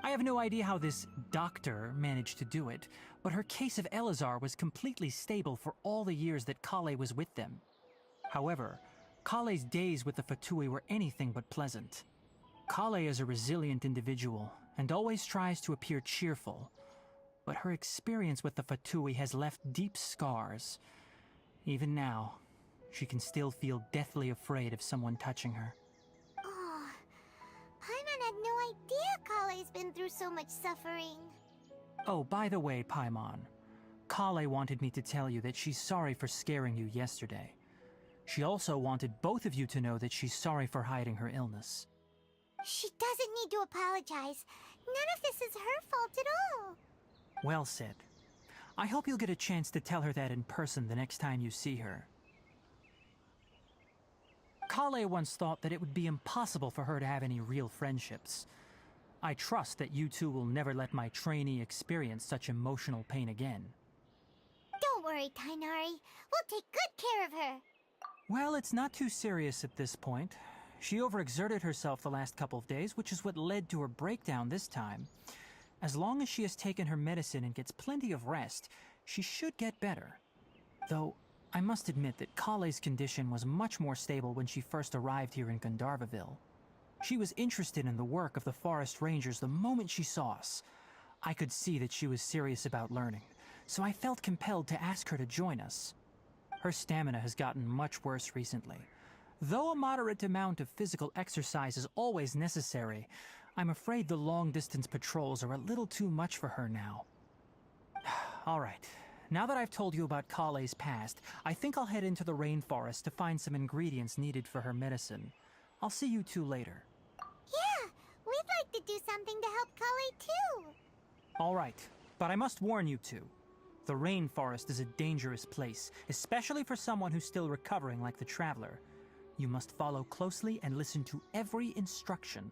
I have no idea how this doctor managed to do it, but her case of Elazar was completely stable for all the years that Kale was with them. However, Kale's days with the Fatui were anything but pleasant. Kale is a resilient individual and always tries to appear cheerful, but her experience with the Fatui has left deep scars. Even now, she can still feel deathly afraid of someone touching her. Oh, Paimon had no idea Kale's been through so much suffering. Oh, by the way, Paimon, Kale wanted me to tell you that she's sorry for scaring you yesterday. She also wanted both of you to know that she's sorry for hiding her illness. She doesn't need to apologize. None of this is her fault at all. Well said. I hope you'll get a chance to tell her that in person the next time you see her. Kale once thought that it would be impossible for her to have any real friendships. I trust that you two will never let my trainee experience such emotional pain again. Don't worry, Tainari. We'll take good care of her. Well, it's not too serious at this point. She overexerted herself the last couple of days, which is what led to her breakdown this time. As long as she has taken her medicine and gets plenty of rest, she should get better. Though, I must admit that Kale's condition was much more stable when she first arrived here in Gandharvaville. She was interested in the work of the forest rangers the moment she saw us. I could see that she was serious about learning, so I felt compelled to ask her to join us. Her stamina has gotten much worse recently. Though a moderate amount of physical exercise is always necessary, I'm afraid the long-distance patrols are a little too much for her now. All right, now that I've told you about Kale's past, I think I'll head into the rainforest to find some ingredients needed for her medicine. I'll see you two later. Yeah, we'd like to do something to help Kale too. All right, but I must warn you two. The rainforest is a dangerous place, especially for someone who's still recovering like the Traveler. You must follow closely and listen to every instruction.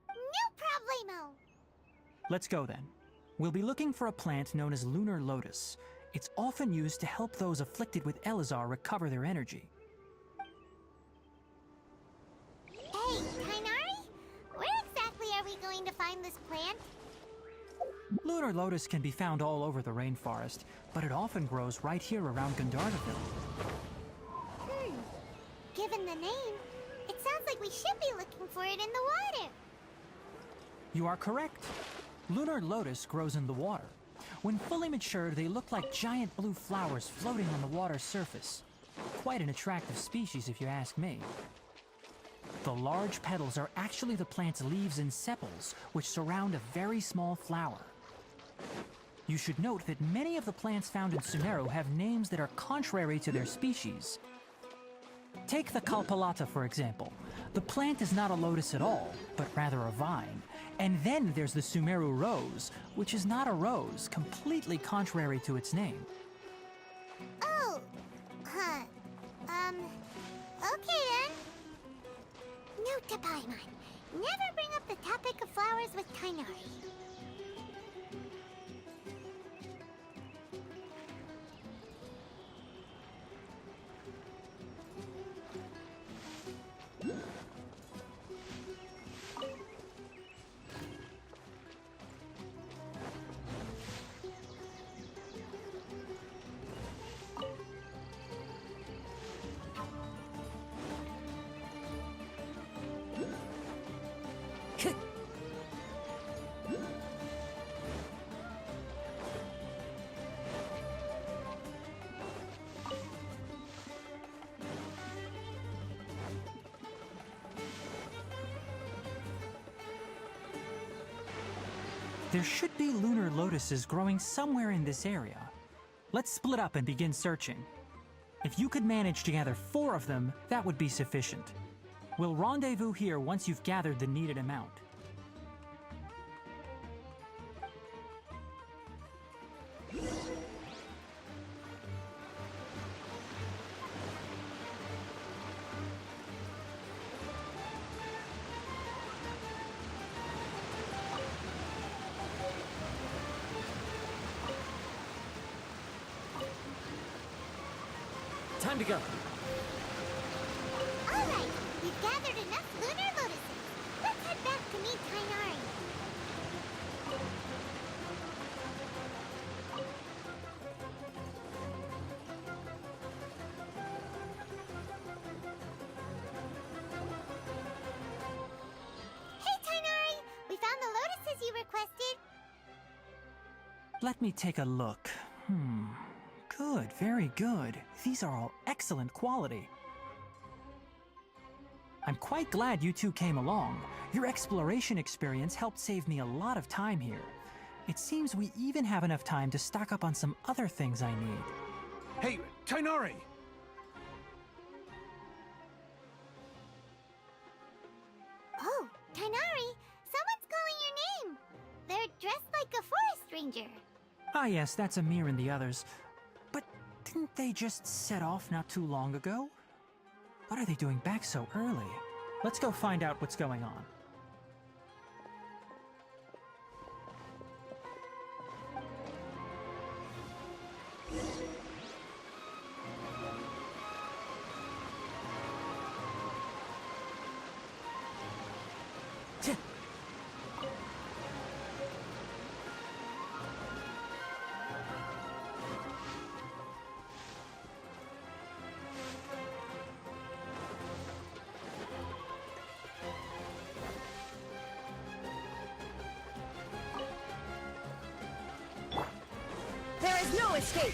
No problemo. Let's go then. We'll be looking for a plant known as Lunar Lotus. It's often used to help those afflicted with Elazar recover their energy. Hey, Tainari? Where exactly are we going to find this plant? Lunar Lotus can be found all over the rainforest, but it often grows right here around Gandharvaville. Given the name, it sounds like we should be looking for it in the water. You are correct. Lunar Lotus grows in the water. When fully matured, they look like giant blue flowers floating on the water's surface. Quite an attractive species, if you ask me. The large petals are actually the plant's leaves and sepals, which surround a very small flower. You should note that many of the plants found in Sumeru have names that are contrary to their species. Take the Kalpalata, for example. The plant is not a lotus at all, but rather a vine. And then there's the Sumeru rose, which is not a rose, completely contrary to its name. Oh, huh. Okay then. Note to Paimon. Never bring up the topic of flowers with Tainari. There should be lunar lotuses growing somewhere in this area. Let's split up and begin searching. If you could manage to gather 4 of them, that would be sufficient. We'll rendezvous here once you've gathered the needed amount. Time to go. All right, we've gathered enough lunar lotuses. Let's head back to meet Tainari. tested? Let me take a look. Good, very good. These are all excellent quality. I'm quite glad you two came along. Your exploration experience helped save me a lot of time here. It seems we even have enough time to stock up on some other things I need. Hey, Tainari! Oh, Tainari, someone's calling your name. They're dressed like a forest ranger. Ah yes, that's Amir and the others. But didn't they just set off not too long ago? What are they doing back so early? Let's go find out what's going on. There is no escape!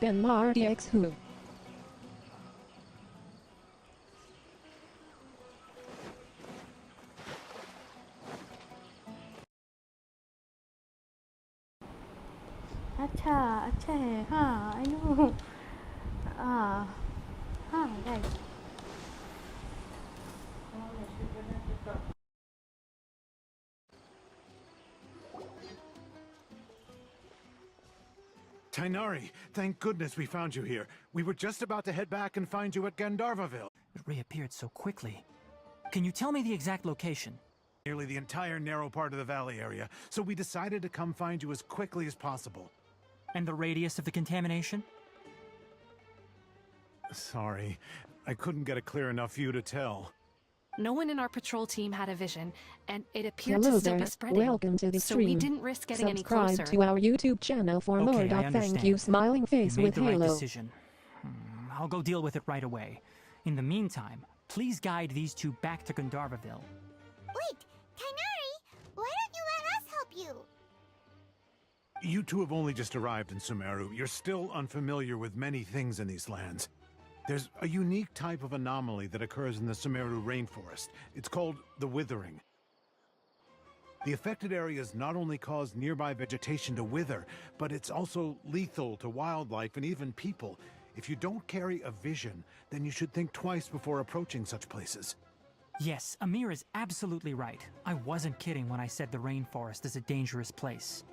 Benmar DX Who. अच्छा है हाँ I know हाँ right. Tainari, thank goodness we found you here. We were just about to head back and find you at Gandharvaville. It reappeared so quickly. Can you tell me the exact location? Nearly the entire narrow part of the valley area, so we decided to come find you as quickly as possible. And the radius of the contamination? Sorry, I couldn't get a clear enough view to tell. No one in our patrol team had a vision, and it appeared Hello to still there, be spreading. welcome to the So we stream. didn't risk getting any Subscribe closer. to our YouTube channel for more. Okay, I Thank understand. you, smiling face You made with the right Halo. decision. I'll go deal with it right away. In the meantime, please guide these two back to Gandharvaville. Wait, Tainari, why don't you let us help you? You two have only just arrived in Sumeru. You're still unfamiliar with many things in these lands. There's a unique type of anomaly that occurs in the Sumeru rainforest. It's called the Withering. The affected areas not only cause nearby vegetation to wither, but it's also lethal to wildlife and even people. If you don't carry a vision, then you should think twice before approaching such places. Yes, Amir is absolutely right. I wasn't kidding when I said the rainforest is a dangerous place.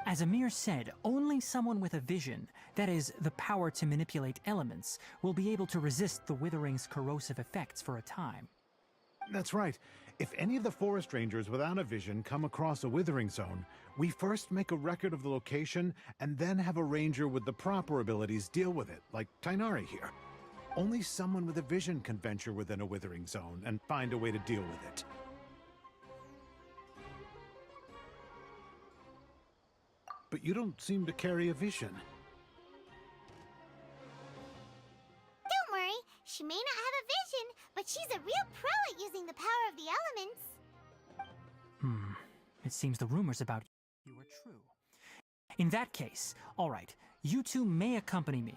As Amir said, only someone with a vision, that is, the power to manipulate elements, will be able to resist the Withering's corrosive effects for a time. That's right. If any of the forest rangers without a vision come across a Withering zone, we first make a record of the location and then have a ranger with the proper abilities deal with it, like Tainari here. Only someone with a vision can venture within a Withering zone and find a way to deal with it. But you don't seem to carry a vision. Don't worry, she may not have a vision, but she's a real pro at using the power of the elements. It seems the rumors about you are true. In that case, all right, you two may accompany me.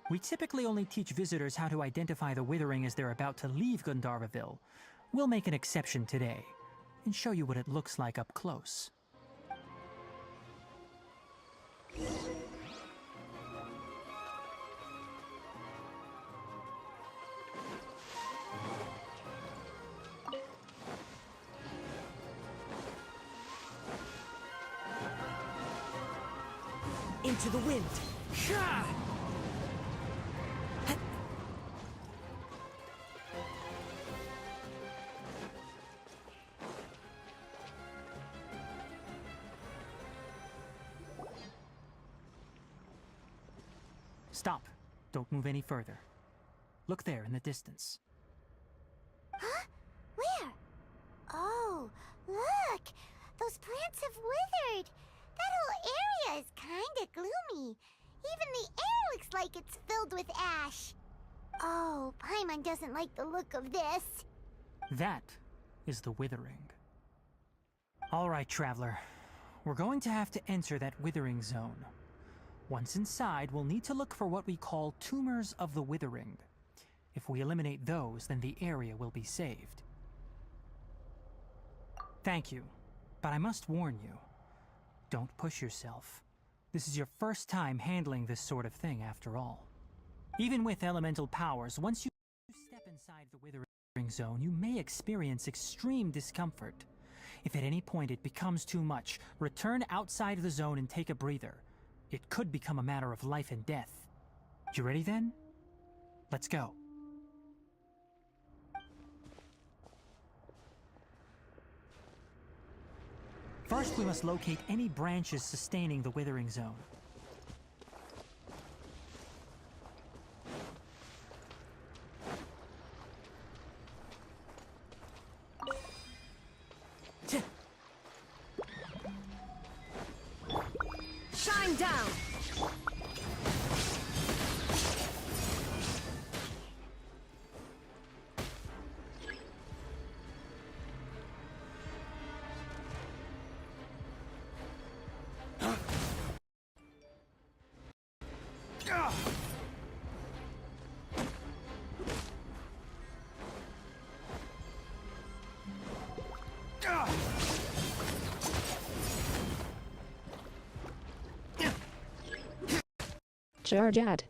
We typically only teach visitors how to identify the Withering as they're about to leave Gandharvaville. We'll make an exception today and show you what it looks like up close. Into the wind. Stop. Don't move any further. Look there in the distance. Huh? Where? Oh, look! Those plants have withered! That whole area is kinda gloomy. Even the air looks like it's filled with ash. Oh, Paimon doesn't like the look of this. That is the Withering. All right, Traveler. We're going to have to enter that Withering zone. Once inside, we'll need to look for what we call tumors of the Withering. If we eliminate those, then the area will be saved. Thank you, but I must warn you. Don't push yourself. This is your first time handling this sort of thing, after all. Even with elemental powers, once you step inside the Withering zone, you may experience extreme discomfort. If at any point it becomes too much, return outside the zone and take a breather. It could become a matter of life and death. You ready then? Let's go. First, we must locate any branches sustaining the Withering zone. Shine down! Charge at.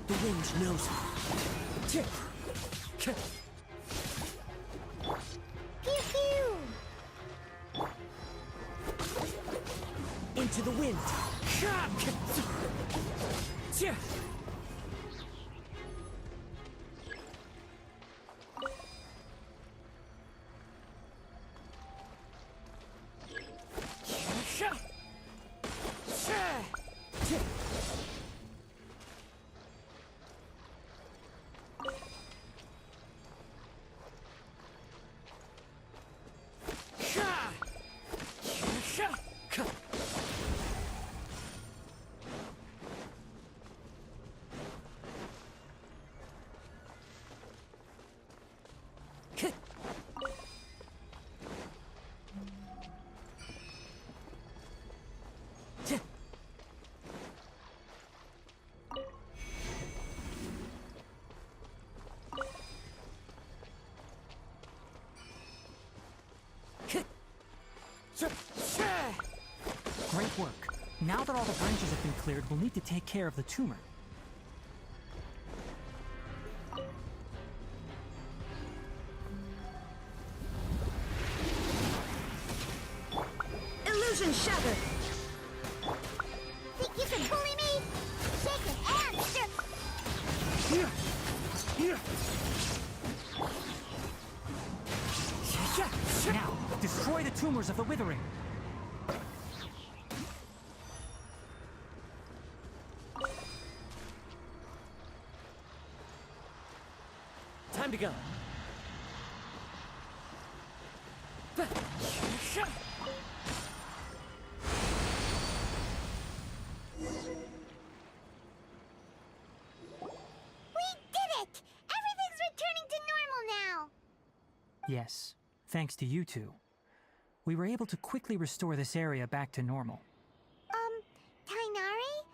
The wind knows me. Pew pew! Into the wind. Great work. Now that all the branches have been cleared, we'll need to take care of the tumor. Illusion shattered! Think you can bully me? Shake it and stir. Now, destroy the tumors of the Withering. to go. We did it! Everything's returning to normal now! Yes, thanks to you two. We were able to quickly restore this area back to normal. Tainari?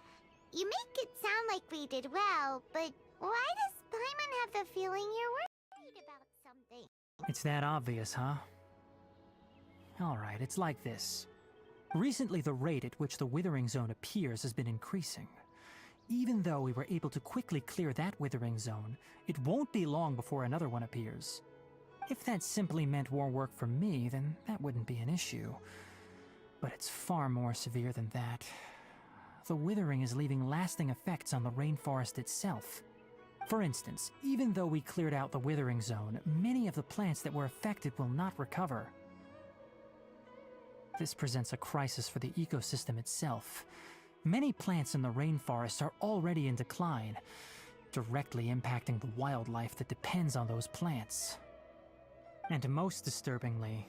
You make it sound like we did well, but why does Paimon have the feeling you're worried about something? It's that obvious, huh? Alright, it's like this. Recently, the rate at which the Withering Zone appears has been increasing. Even though we were able to quickly clear that Withering Zone, it won't be long before another one appears. If that simply meant more work for me, then that wouldn't be an issue. But it's far more severe than that. The Withering is leaving lasting effects on the rainforest itself. For instance, even though we cleared out the Withering Zone, many of the plants that were affected will not recover. This presents a crisis for the ecosystem itself. Many plants in the rainforest are already in decline, directly impacting the wildlife that depends on those plants. And most disturbingly,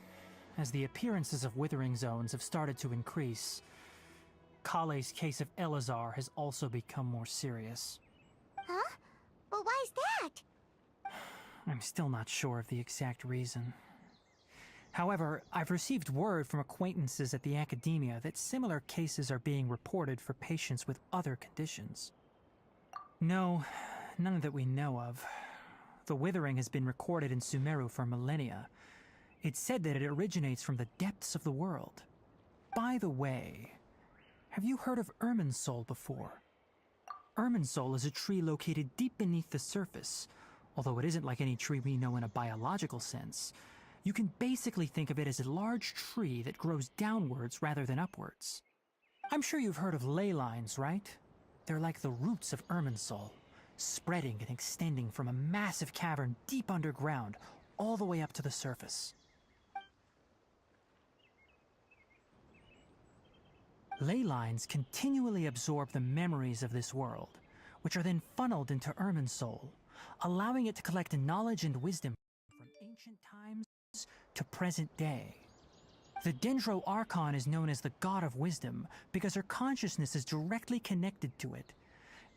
as the appearances of Withering Zones have started to increase, Kale's case of Elazar has also become more serious. Huh? But why's that? I'm still not sure of the exact reason. However, I've received word from acquaintances at the academia that similar cases are being reported for patients with other conditions. No, none that we know of. The Withering has been recorded in Sumeru for millennia. It's said that it originates from the depths of the world. By the way, have you heard of Irminsul before? Irminsul is a tree located deep beneath the surface. Although it isn't like any tree we know in a biological sense, you can basically think of it as a large tree that grows downwards rather than upwards. I'm sure you've heard of ley lines, right? They're like the roots of Irminsul, spreading and extending from a massive cavern deep underground all the way up to the surface. Ley lines continually absorb the memories of this world, which are then funneled into Irminsul, allowing it to collect knowledge and wisdom from ancient times to present day. The Dendro Archon is known as the God of Wisdom because her consciousness is directly connected to it.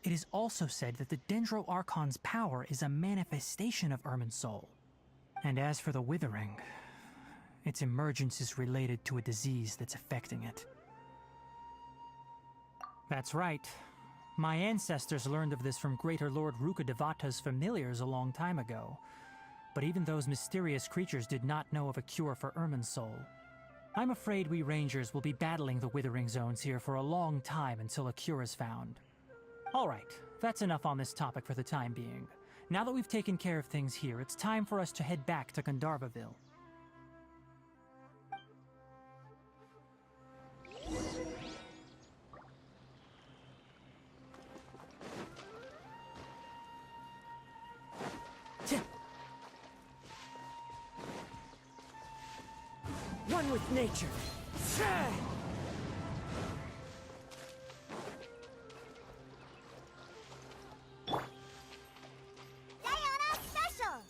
It is also said that the Dendro Archon's power is a manifestation of Irminsul. And as for the Withering, its emergence is related to a disease that's affecting it. That's right. My ancestors learned of this from Greater Lord Rukadevata's familiars a long time ago. But even those mysterious creatures did not know of a cure for Irminsul. I'm afraid we Rangers will be battling the Withering Zones here for a long time until a cure is found. Alright, that's enough on this topic for the time being. Now that we've taken care of things here, it's time for us to head back to Gandharvaville. One with nature. Diana Special!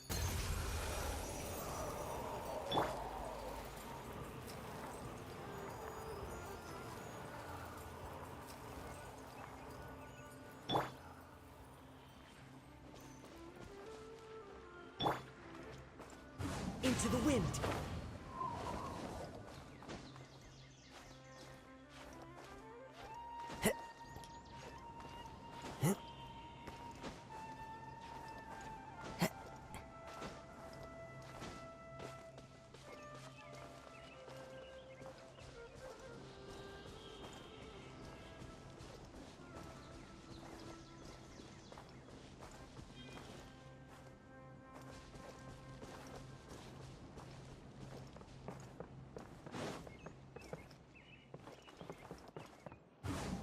Into the wind.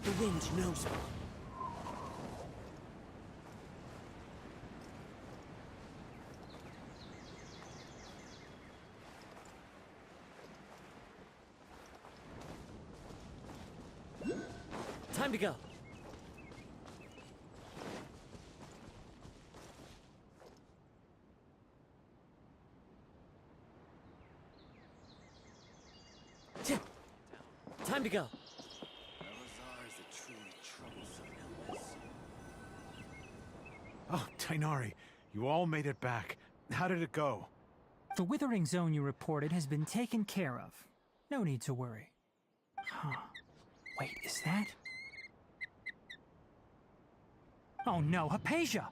The wind knows me. Time to go. Time to go. Oh, Tainari, you all made it back. How did it go? The Withering zone you reported has been taken care of. No need to worry. Huh. Wait, is that? Oh no, Hypatia!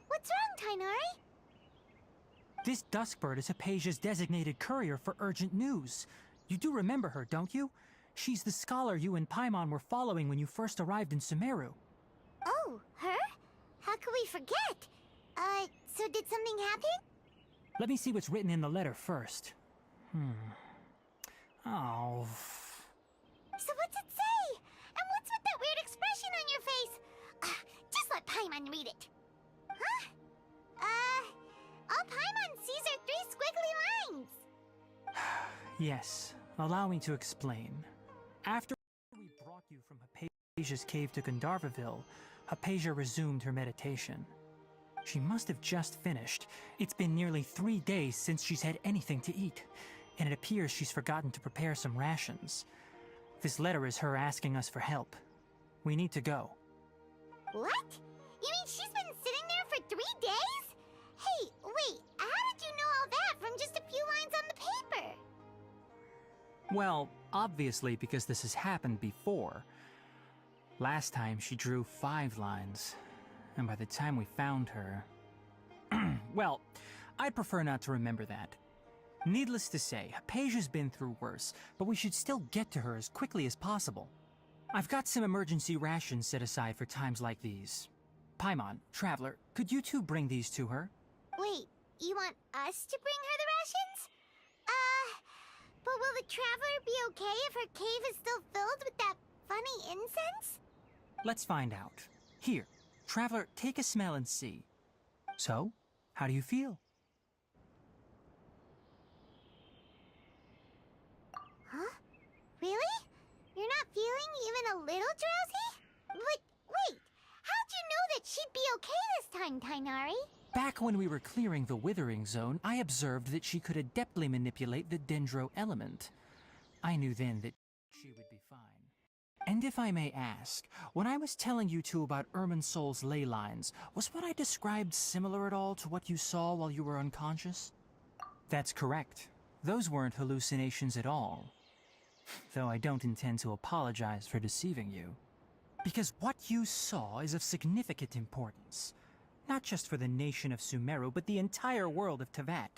What's wrong, Tainari? This Duskbird is Hypatia's designated courier for urgent news. You do remember her, don't you? She's the scholar you and Paimon were following when you first arrived in Sumeru. Oh, her? How could we forget? So did something happen? Let me see what's written in the letter first. Oh. So what's it say? And what's with that weird expression on your face? Just let Paimon read it. Huh? All Paimon sees are 3 squiggly lines. Yes, allow me to explain. After we brought you from Hypatia's cave to Gandharvaville, Hypatia resumed her meditation. She must have just finished. It's been nearly 3 days since she's had anything to eat, and it appears she's forgotten to prepare some rations. This letter is her asking us for help. We need to go. What? You mean she's been sitting there for 3 days? Hey, wait, how did you know all that from just a few lines on the paper? Well, obviously because this has happened before. Last time she drew 5 lines, and by the time we found her... Well, I'd prefer not to remember that. Needless to say, Hypatia's been through worse, but we should still get to her as quickly as possible. I've got some emergency rations set aside for times like these. Paimon, Traveler, could you two bring these to her? Wait, you want us to bring her the rations? But will the Traveler be okay if her cave is still filled with that funny incense? Let's find out. Here, Traveler, take a smell and see. So, how do you feel? Huh? Really? You're not feeling even a little drowsy? But wait, how'd you know that she'd be okay this time, Tainari? Back when we were clearing the Withering zone, I observed that she could adeptly manipulate the Dendro element. I knew then that she would be fine. And if I may ask, when I was telling you two about Irminsul's ley lines, was what I described similar at all to what you saw while you were unconscious? That's correct. Those weren't hallucinations at all. Though I don't intend to apologize for deceiving you. Because what you saw is of significant importance. Not just for the nation of Sumeru, but the entire world of Tevat.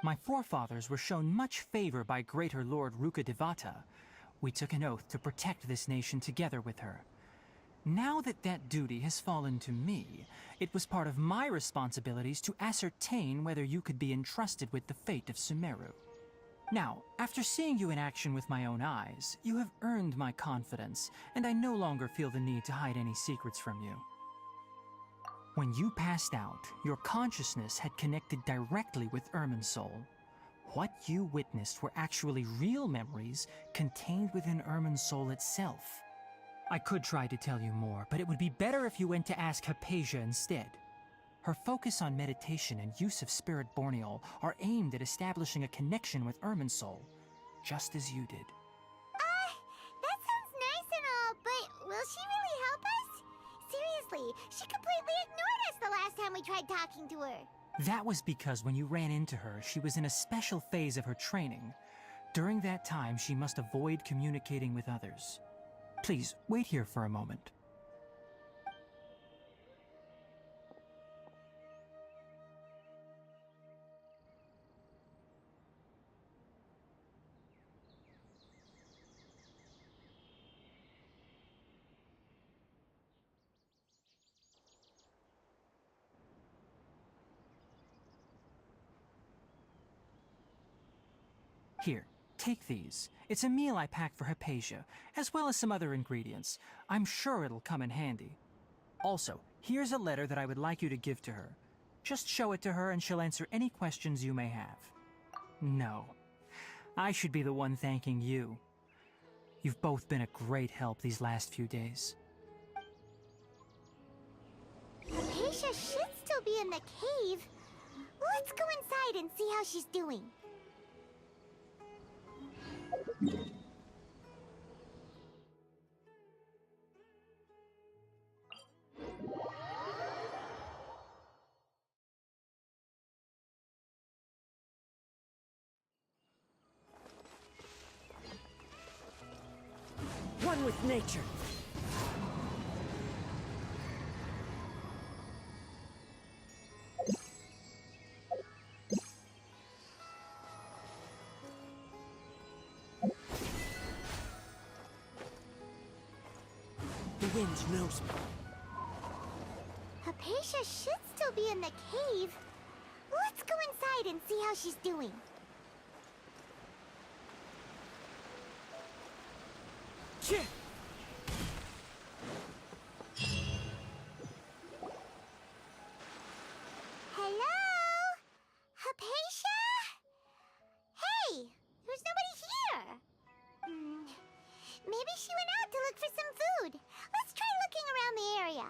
My forefathers were shown much favor by Greater Lord Rukkhadevata. We took an oath to protect this nation together with her. Now that that duty has fallen to me, it was part of my responsibilities to ascertain whether you could be entrusted with the fate of Sumeru. Now, after seeing you in action with my own eyes, you have earned my confidence, and I no longer feel the need to hide any secrets from you. When you passed out, your consciousness had connected directly with Irminsul. What you witnessed were actually real memories contained within Irminsul itself. I could try to tell you more, but it would be better if you went to ask Hypatia instead. Her focus on meditation and use of Spirit Borneol are aimed at establishing a connection with Irminsul, just as you did. That sounds nice and all, but will she really help us? Seriously, she completely ignored us the last time we tried talking to her. That was because when you ran into her, she was in a special phase of her training. During that time, she must avoid communicating with others. Please, wait here for a moment. Here, take these. It's a meal I packed for Hypatia, as well as some other ingredients. I'm sure it'll come in handy. Also, here's a letter that I would like you to give to her. Just show it to her and she'll answer any questions you may have. No, I should be the one thanking you. You've both been a great help these last few days. Hypatia should still still be in the cave. Let's go inside and see how she's doing. One with nature. The wind knows me. Hypatia should still be in the cave. Let's go inside and see how she's doing. Chip! Hello? Hypatia? Hey, there's nobody here. Maybe she went out to look for some food. Let's try looking around the area.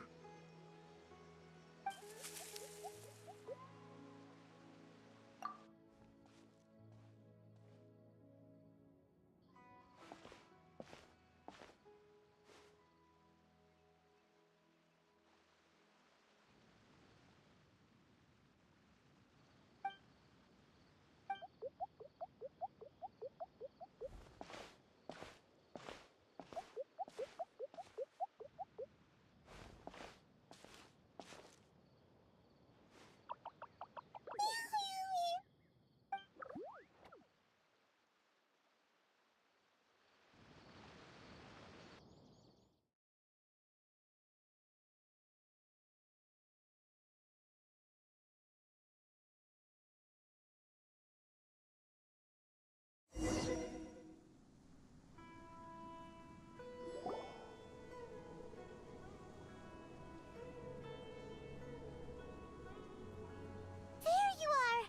There you are!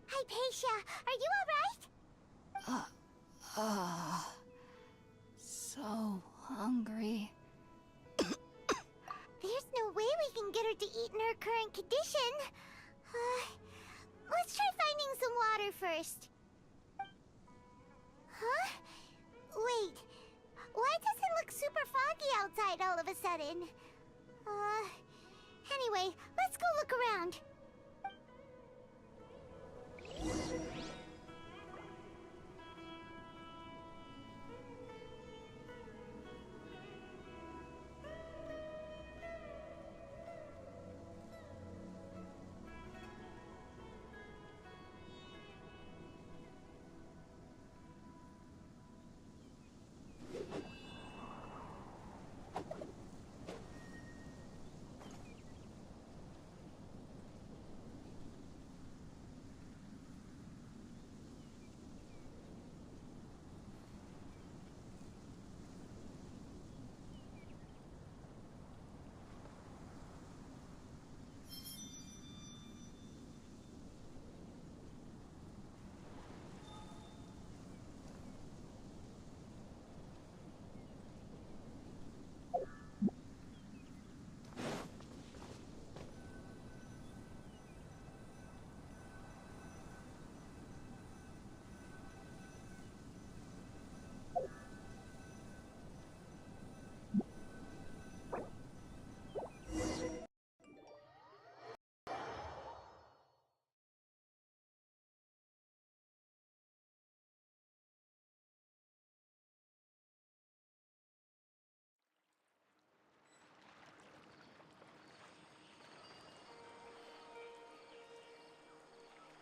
Hypatia, are you alright? So hungry. There's no way we can get her to eat in her current condition. Let's try finding some water first. Huh? Wait. Why does it look super foggy outside all of a sudden?